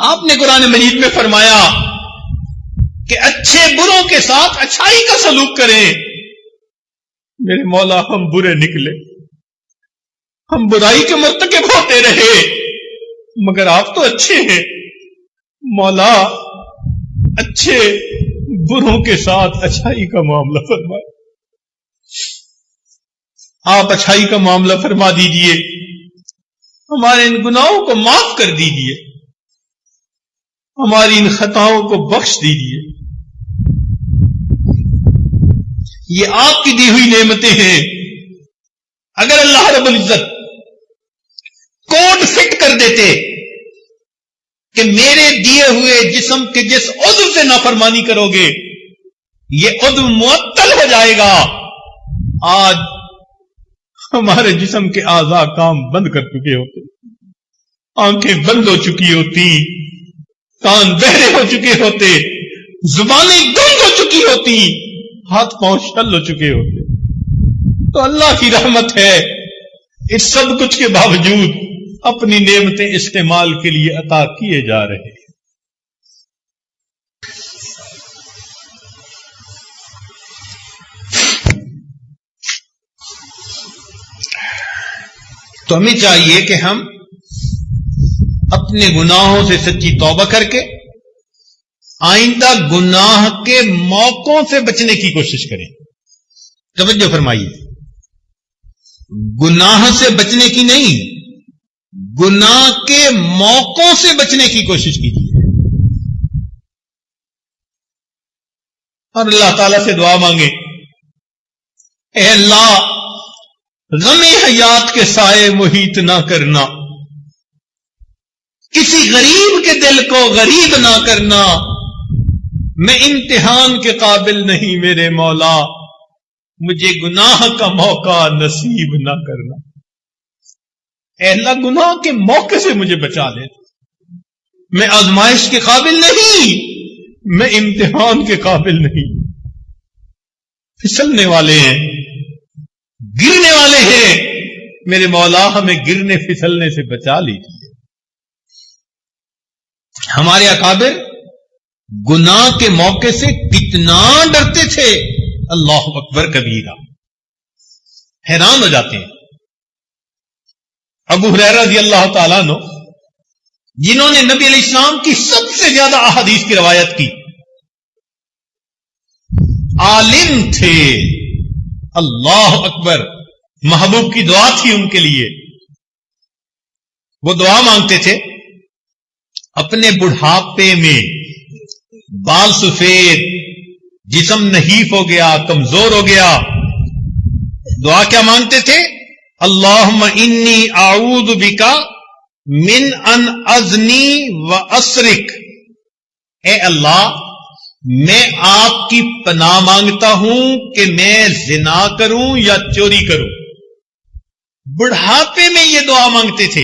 آپ نے قرآن مجید میں فرمایا کہ اچھے بروں کے ساتھ اچھائی کا سلوک کریں۔ میرے مولا، ہم برے نکلے، ہم برائی کے مرتکب ہوتے رہے، مگر آپ تو اچھے ہیں۔ مولا، اچھے بروں کے ساتھ اچھائی کا معاملہ فرمائے، آپ اچھائی کا معاملہ فرما دیجئے، ہمارے ان گناہوں کو معاف کر دیجئے، ہماری ان خطاؤں کو بخش دیجئے۔ یہ آپ کی دی ہوئی نعمتیں ہیں۔ اگر اللہ رب العزت کوڈ فٹ کر دیتے کہ میرے دیے ہوئے جسم کے جس عضو سے نافرمانی کرو گے یہ عضو معطل ہو جائے گا، آج ہمارے جسم کے اعضاء کام بند کر چکے ہوتے، آنکھیں بند ہو چکی ہوتی، کان بہرے ہو چکے ہوتے، زبانیں گنگ ہو چکی ہوتی، ہاتھ پاؤں شل ہو چکے ہوتے۔ تو اللہ کی رحمت ہے، اس سب کچھ کے باوجود اپنی نعمتیں استعمال کے لیے عطا کیے جا رہے ہیں۔ تو ہمیں چاہیے کہ ہم اپنے گناہوں سے سچی توبہ کر کے آئندہ گناہ کے موقعوں سے بچنے کی کوشش کریں۔ توجہ فرمائیے، گناہ سے بچنے کی نہیں، گناہ کے موقعوں سے بچنے کی کوشش کیجیے، اور اللہ تعالی سے دعا مانگے، اے اللہ غم حیات کے سائے محیط نہ کرنا، کسی غریب کے دل کو غریب نہ کرنا، میں امتحان کے قابل نہیں میرے مولا، مجھے گناہ کا موقع نصیب نہ کرنا۔ اے اللہ گناہ کے موقع سے مجھے بچا لے، میں آزمائش کے قابل نہیں، میں امتحان کے قابل نہیں۔ پھسلنے والے ہیں، گرنے والے ہیں، میرے مولا ہمیں گرنے پھسلنے سے بچا لیجیے۔ ہمارے اکابر گناہ کے موقع سے کتنا ڈرتے تھے، اللہ اکبر کبیرہ، حیران ہو جاتے ہیں۔ ابو ہریرہ رضی اللہ تعالیٰ عنہ، جنہوں نے نبی علیہ السلام کی سب سے زیادہ احادیث کی روایت کی، عالم تھے، اللہ اکبر، محبوب کی دعا تھی ان کے لیے، وہ دعا مانگتے تھے اپنے بڑھاپے میں، بال سفید، جسم نحیف ہو گیا، کمزور ہو گیا، دعا کیا مانگتے تھے؟ اللہم انی اعوذ بکا من ان ازنی و اسرک، اے اللہ میں آپ کی پناہ مانگتا ہوں کہ میں زنا کروں یا چوری کروں۔ بڑھاپے میں یہ دعا مانگتے تھے۔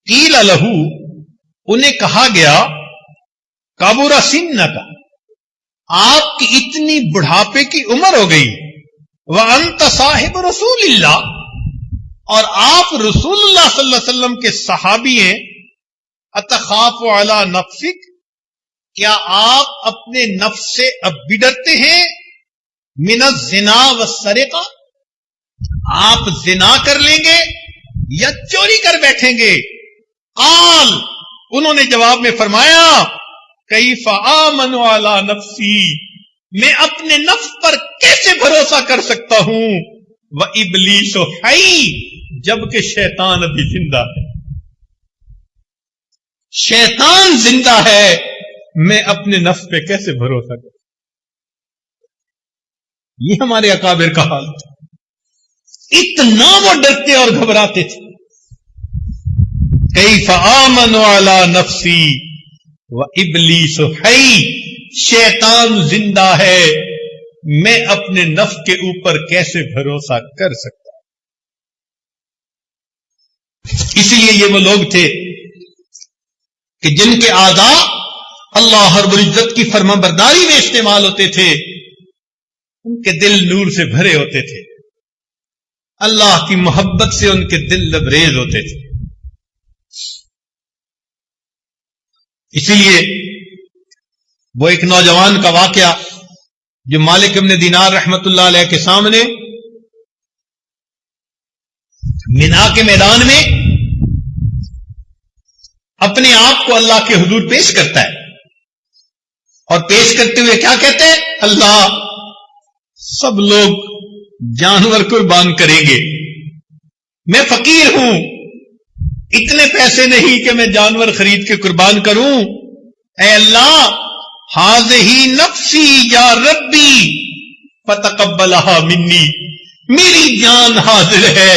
قیل لہو، انہیں کہا گیا کبر سنک، آپ کی اتنی بڑھاپے کی عمر ہو گئی، وانت صاحب رسول اللہ، اور آپ رسول اللہ صلی اللہ علیہ وسلم کے صحابی ہیں، اتخاف علی نفسک، کیا آپ اپنے نفس سے اب بھی ڈرتے ہیں؟ من الزنا والسرقہ، آپ زنا کر لیں گے یا چوری کر بیٹھیں گے؟ قال، انہوں نے جواب میں فرمایا کیف آمن علی نفسی، میں اپنے نفس پر کیسے بھروسہ کر سکتا ہوں، وابلیس حی، جبکہ شیطان ابھی زندہ ہے، شیطان زندہ ہے، میں اپنے نفس پہ کیسے بھروسہ کروں؟ یہ ہمارے اکابر کا حال تھا، اتنا وہ ڈرتے اور گھبراتے تھے۔ کیف آمن علی نفسی وابلیس حی، شیطان زندہ ہے، میں اپنے نفس کے اوپر کیسے بھروسہ کر سکتا؟ اسی لیے یہ وہ لوگ تھے کہ جن کے اعضاء اللہ رب العزت کی فرما برداری میں استعمال ہوتے تھے، ان کے دل نور سے بھرے ہوتے تھے، اللہ کی محبت سے ان کے دل لبریز ہوتے تھے۔ اسی لیے وہ ایک نوجوان کا واقعہ جو مالک ابن دینار رحمت اللہ علیہ کے سامنے مینا کے میدان میں اپنے آپ کو اللہ کے حضور پیش کرتا ہے، اور پیش کرتے ہوئے کیا کہتے ہیں؟ اللہ، سب لوگ جانور قربان کریں گے، میں فقیر ہوں، اتنے پیسے نہیں کہ میں جانور خرید کے قربان کروں، اے اللہ ہذہ نفسی یا ربی فتقبلھا منی، میری جان حاضر ہے،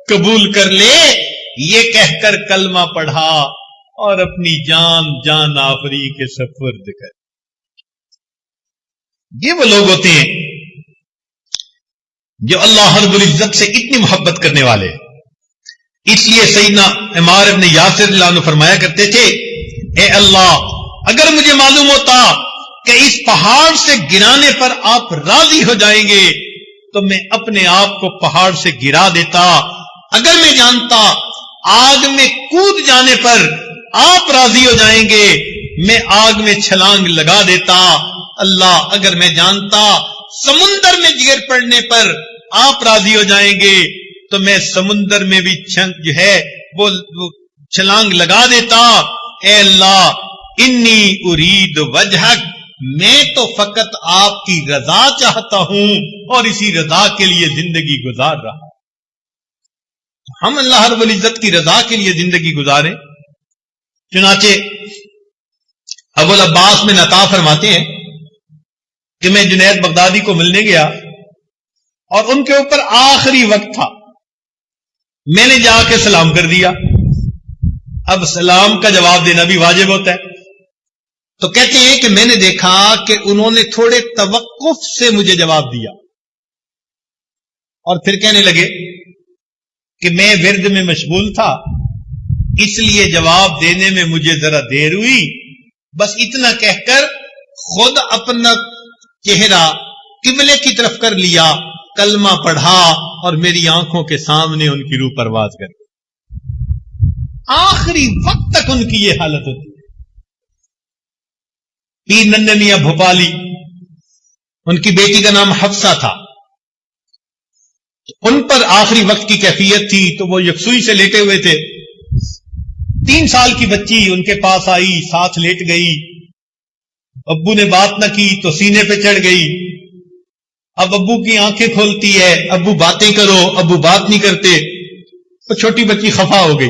قبول کر لے، یہ کہہ کر کلمہ پڑھا اور اپنی جان آفری کے سپرد کر۔ یہ وہ لوگ ہوتے ہیں جو اللہ رب العزت سے اتنی محبت کرنے والے۔ اس لیے سیدنا عمار ابن یاسر اللہ عنہ فرمایا کرتے تھے، اے اللہ اگر مجھے معلوم ہوتا کہ اس پہاڑ سے گرانے پر آپ راضی ہو جائیں گے تو میں اپنے آپ کو پہاڑ سے گرا دیتا، اگر میں جانتا آگ میں کود جانے پر آپ راضی ہو جائیں گے میں آگ میں چھلانگ لگا دیتا، اللہ اگر میں جانتا سمندر میں گر پڑنے پر آپ راضی ہو جائیں گے تو میں سمندر میں بھی جو ہے وہ چھلانگ لگا دیتا۔ اے اللہ انی ارید وجہک، میں تو فقط آپ کی رضا چاہتا ہوں اور اسی رضا کے لیے زندگی گزار رہا۔ ہم اللہ رب العزت کی رضا کے لیے زندگی گزاریں۔ چنانچہ ابو العباس میں نطا فرماتے ہیں کہ میں جنید بغدادی کو ملنے گیا اور ان کے اوپر آخری وقت تھا، میں نے جا کے سلام کر دیا۔ اب سلام کا جواب دینا بھی واجب ہوتا ہے، تو کہتے ہیں کہ میں نے دیکھا کہ انہوں نے تھوڑے توقف سے مجھے جواب دیا اور پھر کہنے لگے کہ میں ورد میں مشغول تھا، اس لیے جواب دینے میں مجھے ذرا دیر ہوئی، بس اتنا کہہ کر خود اپنا چہرہ قبلے کی طرف کر لیا، کلمہ پڑھا اور میری آنکھوں کے سامنے ان کی روح پرواز کر گئی۔ آخری وقت تک ان کی یہ حالت ہوتی ہے۔ پیر ننھے میاں بھوپالی، ان کی بیٹی کا نام حفصہ تھا، ان پر آخری وقت کی کیفیت تھی تو وہ یکسوئی سے لیٹے ہوئے تھے، 3 سال کی بچی ان کے پاس آئی، ساتھ لیٹ گئی، ابو نے بات نہ کی تو سینے پہ چڑھ گئی، اب ابو کی آنکھیں کھولتی ہے، ابو باتیں کرو، ابو بات نہیں کرتے، تو چھوٹی بچی خفا ہو گئی،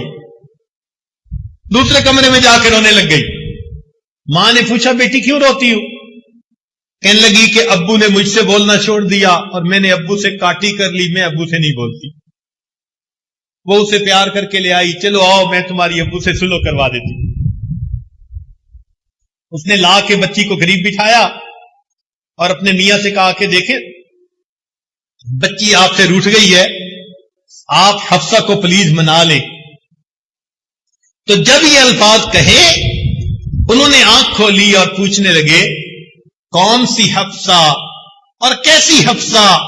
دوسرے کمرے میں جا کے رونے لگ گئی۔ ماں نے پوچھا بیٹی کیوں روتی ہو؟ کہنے لگی کہ ابو نے مجھ سے بولنا چھوڑ دیا اور میں نے ابو سے کاٹی کر لی، میں ابو سے نہیں بولتی۔ وہ اسے پیار کر کے لے آئی، چلو آؤ میں تمہاری ابو سے سلو کروا دیتی۔ اس نے لا کے بچی کو قریب بٹھایا اور اپنے میاں سے کہا کہ دیکھیں بچی آپ سے روٹھ گئی ہے، آپ حفصہ کو پلیز منا لیں۔ تو جب یہ الفاظ کہے انہوں نے آنکھ کھولی اور پوچھنے لگے کون سی حفصہ اور کیسی حفصہ؟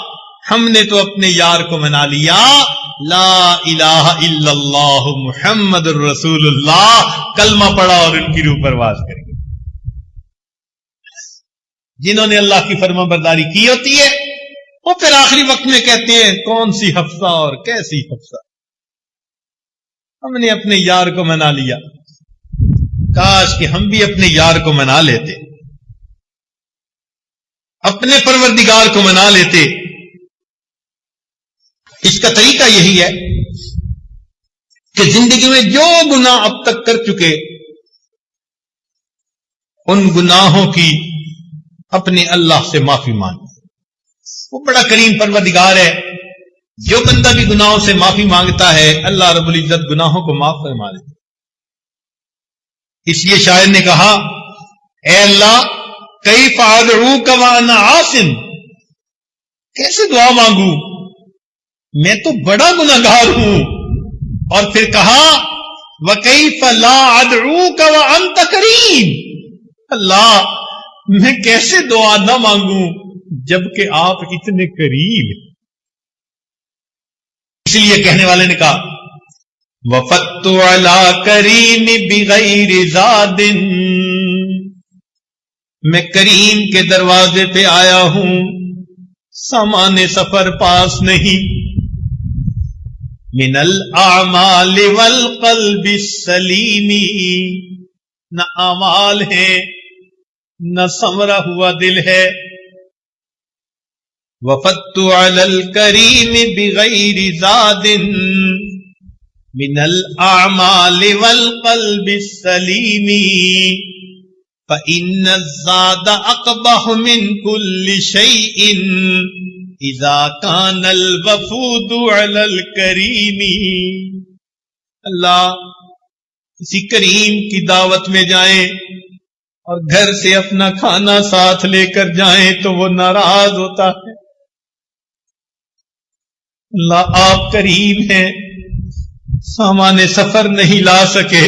ہم نے تو اپنے یار کو منا لیا، لا الہ الا اللہ محمد الرسول اللہ کلمہ پڑھا اور ان کی روح پرواز کریں گے۔ جنہوں نے اللہ کی فرما برداری کی ہوتی ہے وہ پھر آخری وقت میں کہتے ہیں کون سی حفصہ اور کیسی حفصہ، ہم نے اپنے یار کو منا لیا۔ کاش کہ ہم بھی اپنے یار کو منا لیتے، اپنے پروردگار کو منا لیتے۔ اس کا طریقہ یہی ہے کہ زندگی میں جو گناہ اب تک کر چکے ان گناہوں کی اپنے اللہ سے معافی مانگے۔ وہ بڑا کریم پروردگار ہے، جو بندہ بھی گناہوں سے معافی مانگتا ہے اللہ رب العزت گناہوں کو معاف فرما دیتا۔ اس لیے شاعر نے کہا اے اللہ کیف ادعوک وانا عاصٍ، کیسے دعا مانگوں میں تو بڑا گناہگار ہوں۔ اور پھر کہا وکیف لا ادعوک وانت کریم، اللہ میں کیسے دعا نہ مانگوں جبکہ آپ اتنے کریم۔ اس لیے کہنے والے نے کہا وفدت علی کریم بغیر زاد، میں کریم کے دروازے پہ آیا ہوں سامان سفر پاس نہیں۔ من الاعمال والقلب السلیم، نہ اعمال ہے نہ سمرا ہوا دل ہے۔ وفدت علی الکریم بغیر زاد من الاعمال والقلب السلیم، فإن الزاد اقبح من كل شيء اذا كان الوفود على الكريم۔ اللہ کسی کریم کی دعوت میں جائیں اور گھر سے اپنا کھانا ساتھ لے کر جائیں تو وہ ناراض ہوتا ہے۔ اللہ آپ کریم ہیں، سامان سفر نہیں لا سکے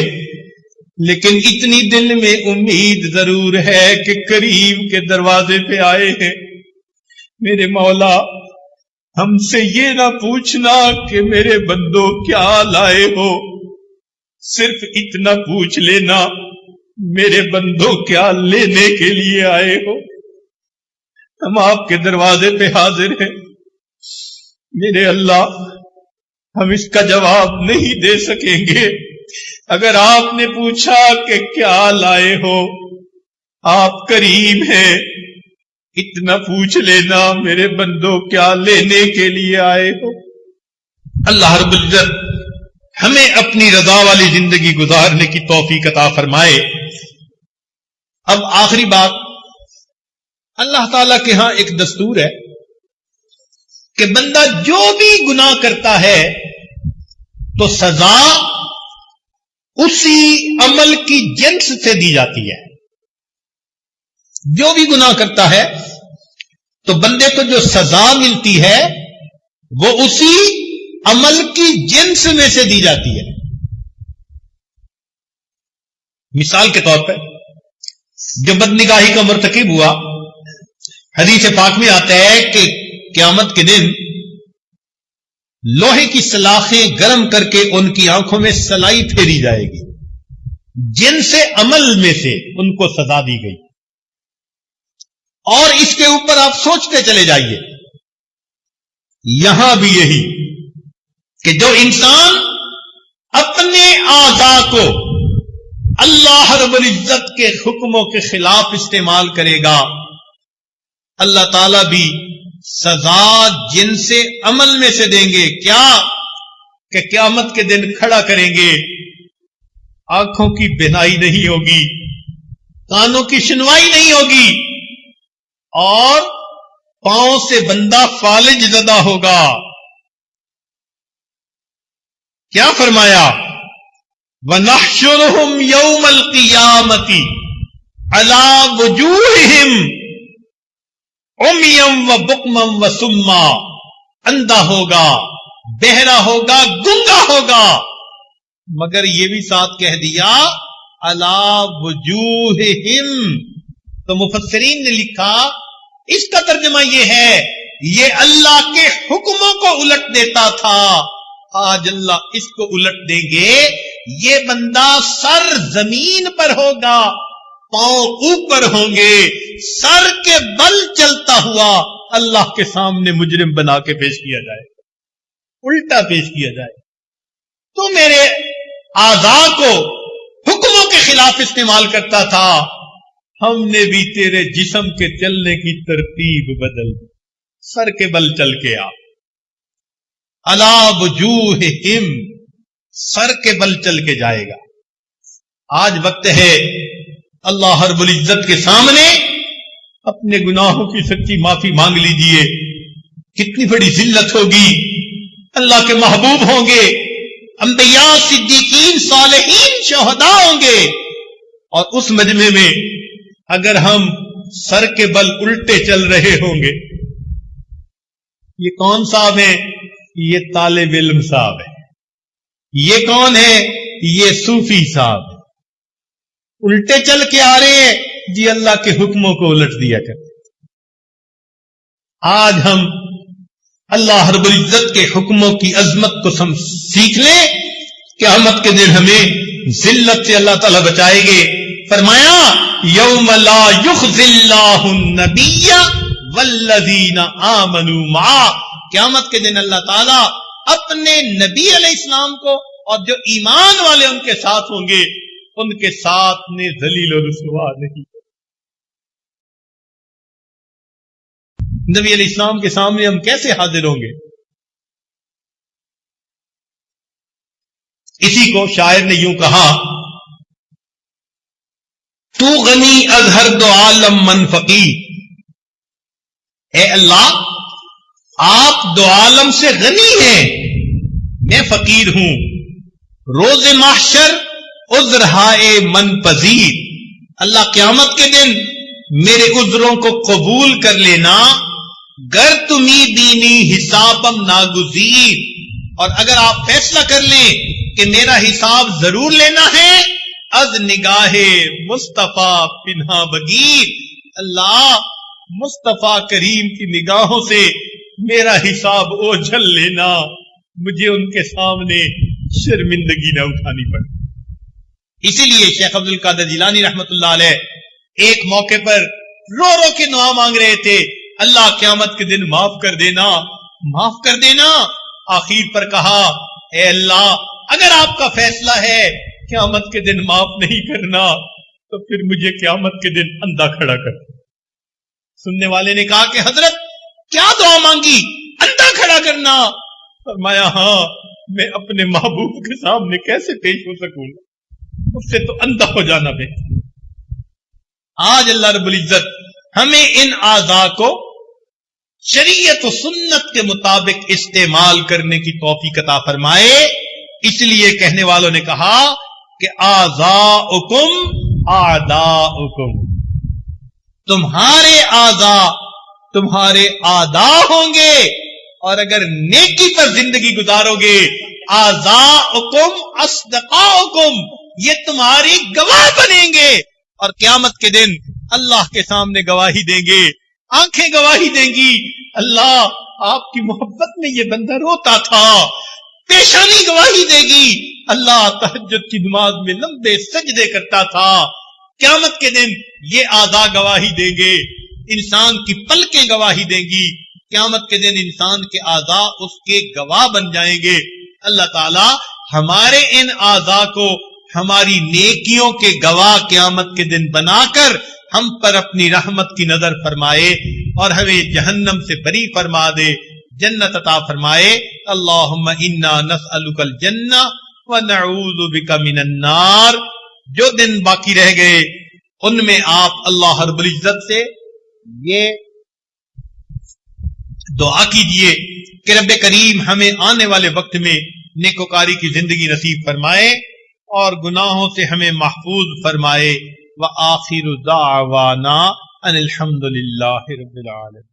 لیکن اتنی دل میں امید ضرور ہے کہ کریم کے دروازے پہ آئے ہیں۔ میرے مولا ہم سے یہ نہ پوچھنا کہ میرے بندوں کیا لائے ہو، صرف اتنا پوچھ لینا میرے بندوں کیا لینے کے لیے آئے ہو۔ ہم آپ کے دروازے پہ حاضر ہیں میرے اللہ، ہم اس کا جواب نہیں دے سکیں گے۔ اگر آپ نے پوچھا کہ کیا لائے ہو، آپ کریم ہیں، اتنا پوچھ لینا میرے بندوں کیا لینے کے لیے آئے ہو۔ اللہ رب العزت ہمیں اپنی رضا والی زندگی گزارنے کی توفیق عطا فرمائے۔ اب آخری بات، اللہ تعالی کے ہاں ایک دستور ہے کہ بندہ جو بھی گناہ کرتا ہے تو سزا اسی عمل کی جنس سے دی جاتی ہے۔ جو بھی گناہ کرتا ہے تو بندے کو جو سزا ملتی ہے وہ اسی عمل کی جنس میں سے دی جاتی ہے۔ مثال کے طور پر جو بدنگاہی کا مرتکب ہوا، حدیث پاک میں آتا ہے کہ قیامت کے دن لوہے کی سلاخیں گرم کر کے ان کی آنکھوں میں سلائی پھیری جائے گی، جن سے عمل میں سے ان کو سزا دی گئی۔ اور اس کے اوپر آپ سوچتے چلے جائیے، یہاں بھی یہی کہ جو انسان اپنے اعضاء کو اللہ رب العزت کے حکموں کے خلاف استعمال کرے گا، اللہ تعالیٰ بھی سزا جن سے عمل میں سے دیں گے۔ کیا کہ قیامت کے دن کھڑا کریں گے، آنکھوں کی بینائی نہیں ہوگی، کانوں کی سنوائی نہیں ہوگی، اور پاؤں سے بندہ فالج زدہ ہوگا. کیا فرمایا؟ وَنَحْشُرُهُمْ يَوْمَ الْقِيَامَةِ عَلَى وُجُوهِهِمْ عُمْيًا وَبُكْمًا وَصُمًّا. اندھا ہوگا، بہرا ہوگا، گنگا ہوگا، مگر یہ بھی ساتھ کہہ دیا عَلَى وُجُوهِهِمْ. تو مفسرین نے لکھا اس کا ترجمہ یہ ہے یہ اللہ کے حکموں کو الٹ دیتا تھا، آج اللہ اس کو الٹ دیں گے. یہ بندہ سر زمین پر ہوگا، پاؤں اوپر ہوں گے، سر کے بل چلتا ہوا اللہ کے سامنے مجرم بنا کے پیش کیا جائے، الٹا پیش کیا جائے. تو میرے اعضاء کو حکموں کے خلاف استعمال کرتا تھا، ہم نے بھی تیرے جسم کے چلنے کی ترتیب بدل دی، سر کے بل چل کے آ. عَلَى وُجُوهِهِمْ، سر کے بل چل کے جائے گا. آج وقت ہے اللہ رب العزت کے سامنے اپنے گناہوں کی سچی معافی مانگ لیجئے. کتنی بڑی ذلت ہوگی. اللہ کے محبوب ہوں گے، انبیاء، صدیقین، صالحین، شہداء ہوں گے، اور اس مجمع میں اگر ہم سر کے بل الٹے چل رہے ہوں گے. یہ کون صاحب ہیں؟ یہ طالب علم صاحب ہے. یہ کون ہے؟ یہ صوفی صاحب ہے. الٹے چل کے آ رہے ہیں جی، اللہ کے حکموں کو الٹ دیا کرتے. آج ہم اللہ رب العزت کے حکموں کی عظمت کو سیکھ لیں. قیامت کے دن ہمیں ذلت سے اللہ تعالیٰ بچائے گے. فرمایا یوم لا یخزی اللہ النبی والذین آمنوا معہ. قیامت کے دن اللہ تعالیٰ اپنے نبی علیہ السلام کو اور جو ایمان والے ان کے ساتھ ہوں گے ان کے ساتھ نے ذلیل و رسوا نہیں. نبی علیہ السلام کے سامنے ہم کیسے حاضر ہوں گے؟ اسی کو شاعر نے یوں کہا، تو غنی از ہر دو عالم من فقیر. اے اللہ، آپ دو عالم سے غنی ہیں، میں فقیر ہوں. روز محشر عذر ہائے من پذیر. اللہ قیامت کے دن میرے عذروں کو قبول کر لینا. گر تمہیں دینی حسابم ناگزیر. اور اگر آپ فیصلہ کر لیں کہ میرا حساب ضرور لینا ہے، از نگاہ مصطفیٰ پنہا بگیر. اللہ، مصطفیٰ کریم کی نگاہوں سے میرا حساب اوجھل لینا، مجھے ان کے سامنے شرمندگی نہ اٹھانی پڑے. اسی لیے شیخ عبد القادر جیلانی رحمت اللہ علیہ ایک موقع پر رو رو کے دعا مانگ رہے تھے، اللہ قیامت کے دن معاف کر دینا، معاف کر دینا. آخر پر کہا، اے اللہ، اگر آپ کا فیصلہ ہے قیامت کے دن معاف نہیں کرنا تو پھر مجھے قیامت کے دن اندھا کھڑا کر. سننے والے نے کہا کہ حضرت کیا دعا مانگی؟ اندھا کھڑا کرنا. فرمایا ہاں، میں اپنے محبوب کے سامنے کیسے پیش ہو سکوں گا، اس سے تو اندھا ہو جانا بہتر. آج اللہ رب العزت ہمیں ان اعضاء کو شریعت و سنت کے مطابق استعمال کرنے کی توفیق عطا فرمائے. اس لیے کہنے والوں نے کہا کہ اعضاؤکم اعداؤکم، تمہارے اعضاء تمہارے اعداء ہوں گے، اور اگر نیکی پر زندگی گزارو گے اعضاؤکم اصدقاؤکم، یہ تمہاری گواہ بنیں گے، اور قیامت کے دن اللہ کے سامنے گواہی دیں گے. آنکھیں گواہی دیں گی، اللہ آپ کی محبت میں یہ بندہ روتا تھا. پیشانی گواہی دے گی، اللہ تہجد کی نماز میں لمبے سجدے کرتا تھا. قیامت کے دن یہ اعضاء گواہی دیں گے، انسان کی پلکیں گواہی دیں گی. قیامت کے دن انسان کے اعضاء اس کے گواہ بن جائیں گے. اللہ تعالی ہمارے ان اعضاء کو ہماری نیکیوں کے گواہ قیامت کے دن بنا کر ہم پر اپنی رحمت کی نظر فرمائے اور ہمیں جہنم سے بری فرما دے، جنت عطا فرمائے. اللہم انا نسألک الجنہ ونعوذ بک من النار. جو دن باقی رہ گئے ان میں آپ اللہ رب العزت سے یہ دعا کیجئے کہ رب کریم ہمیں آنے والے وقت میں نیکوکاری کی زندگی نصیب فرمائے اور گناہوں سے ہمیں محفوظ فرمائے. وآخر دعوانا ان الحمد للہ رب العالمین.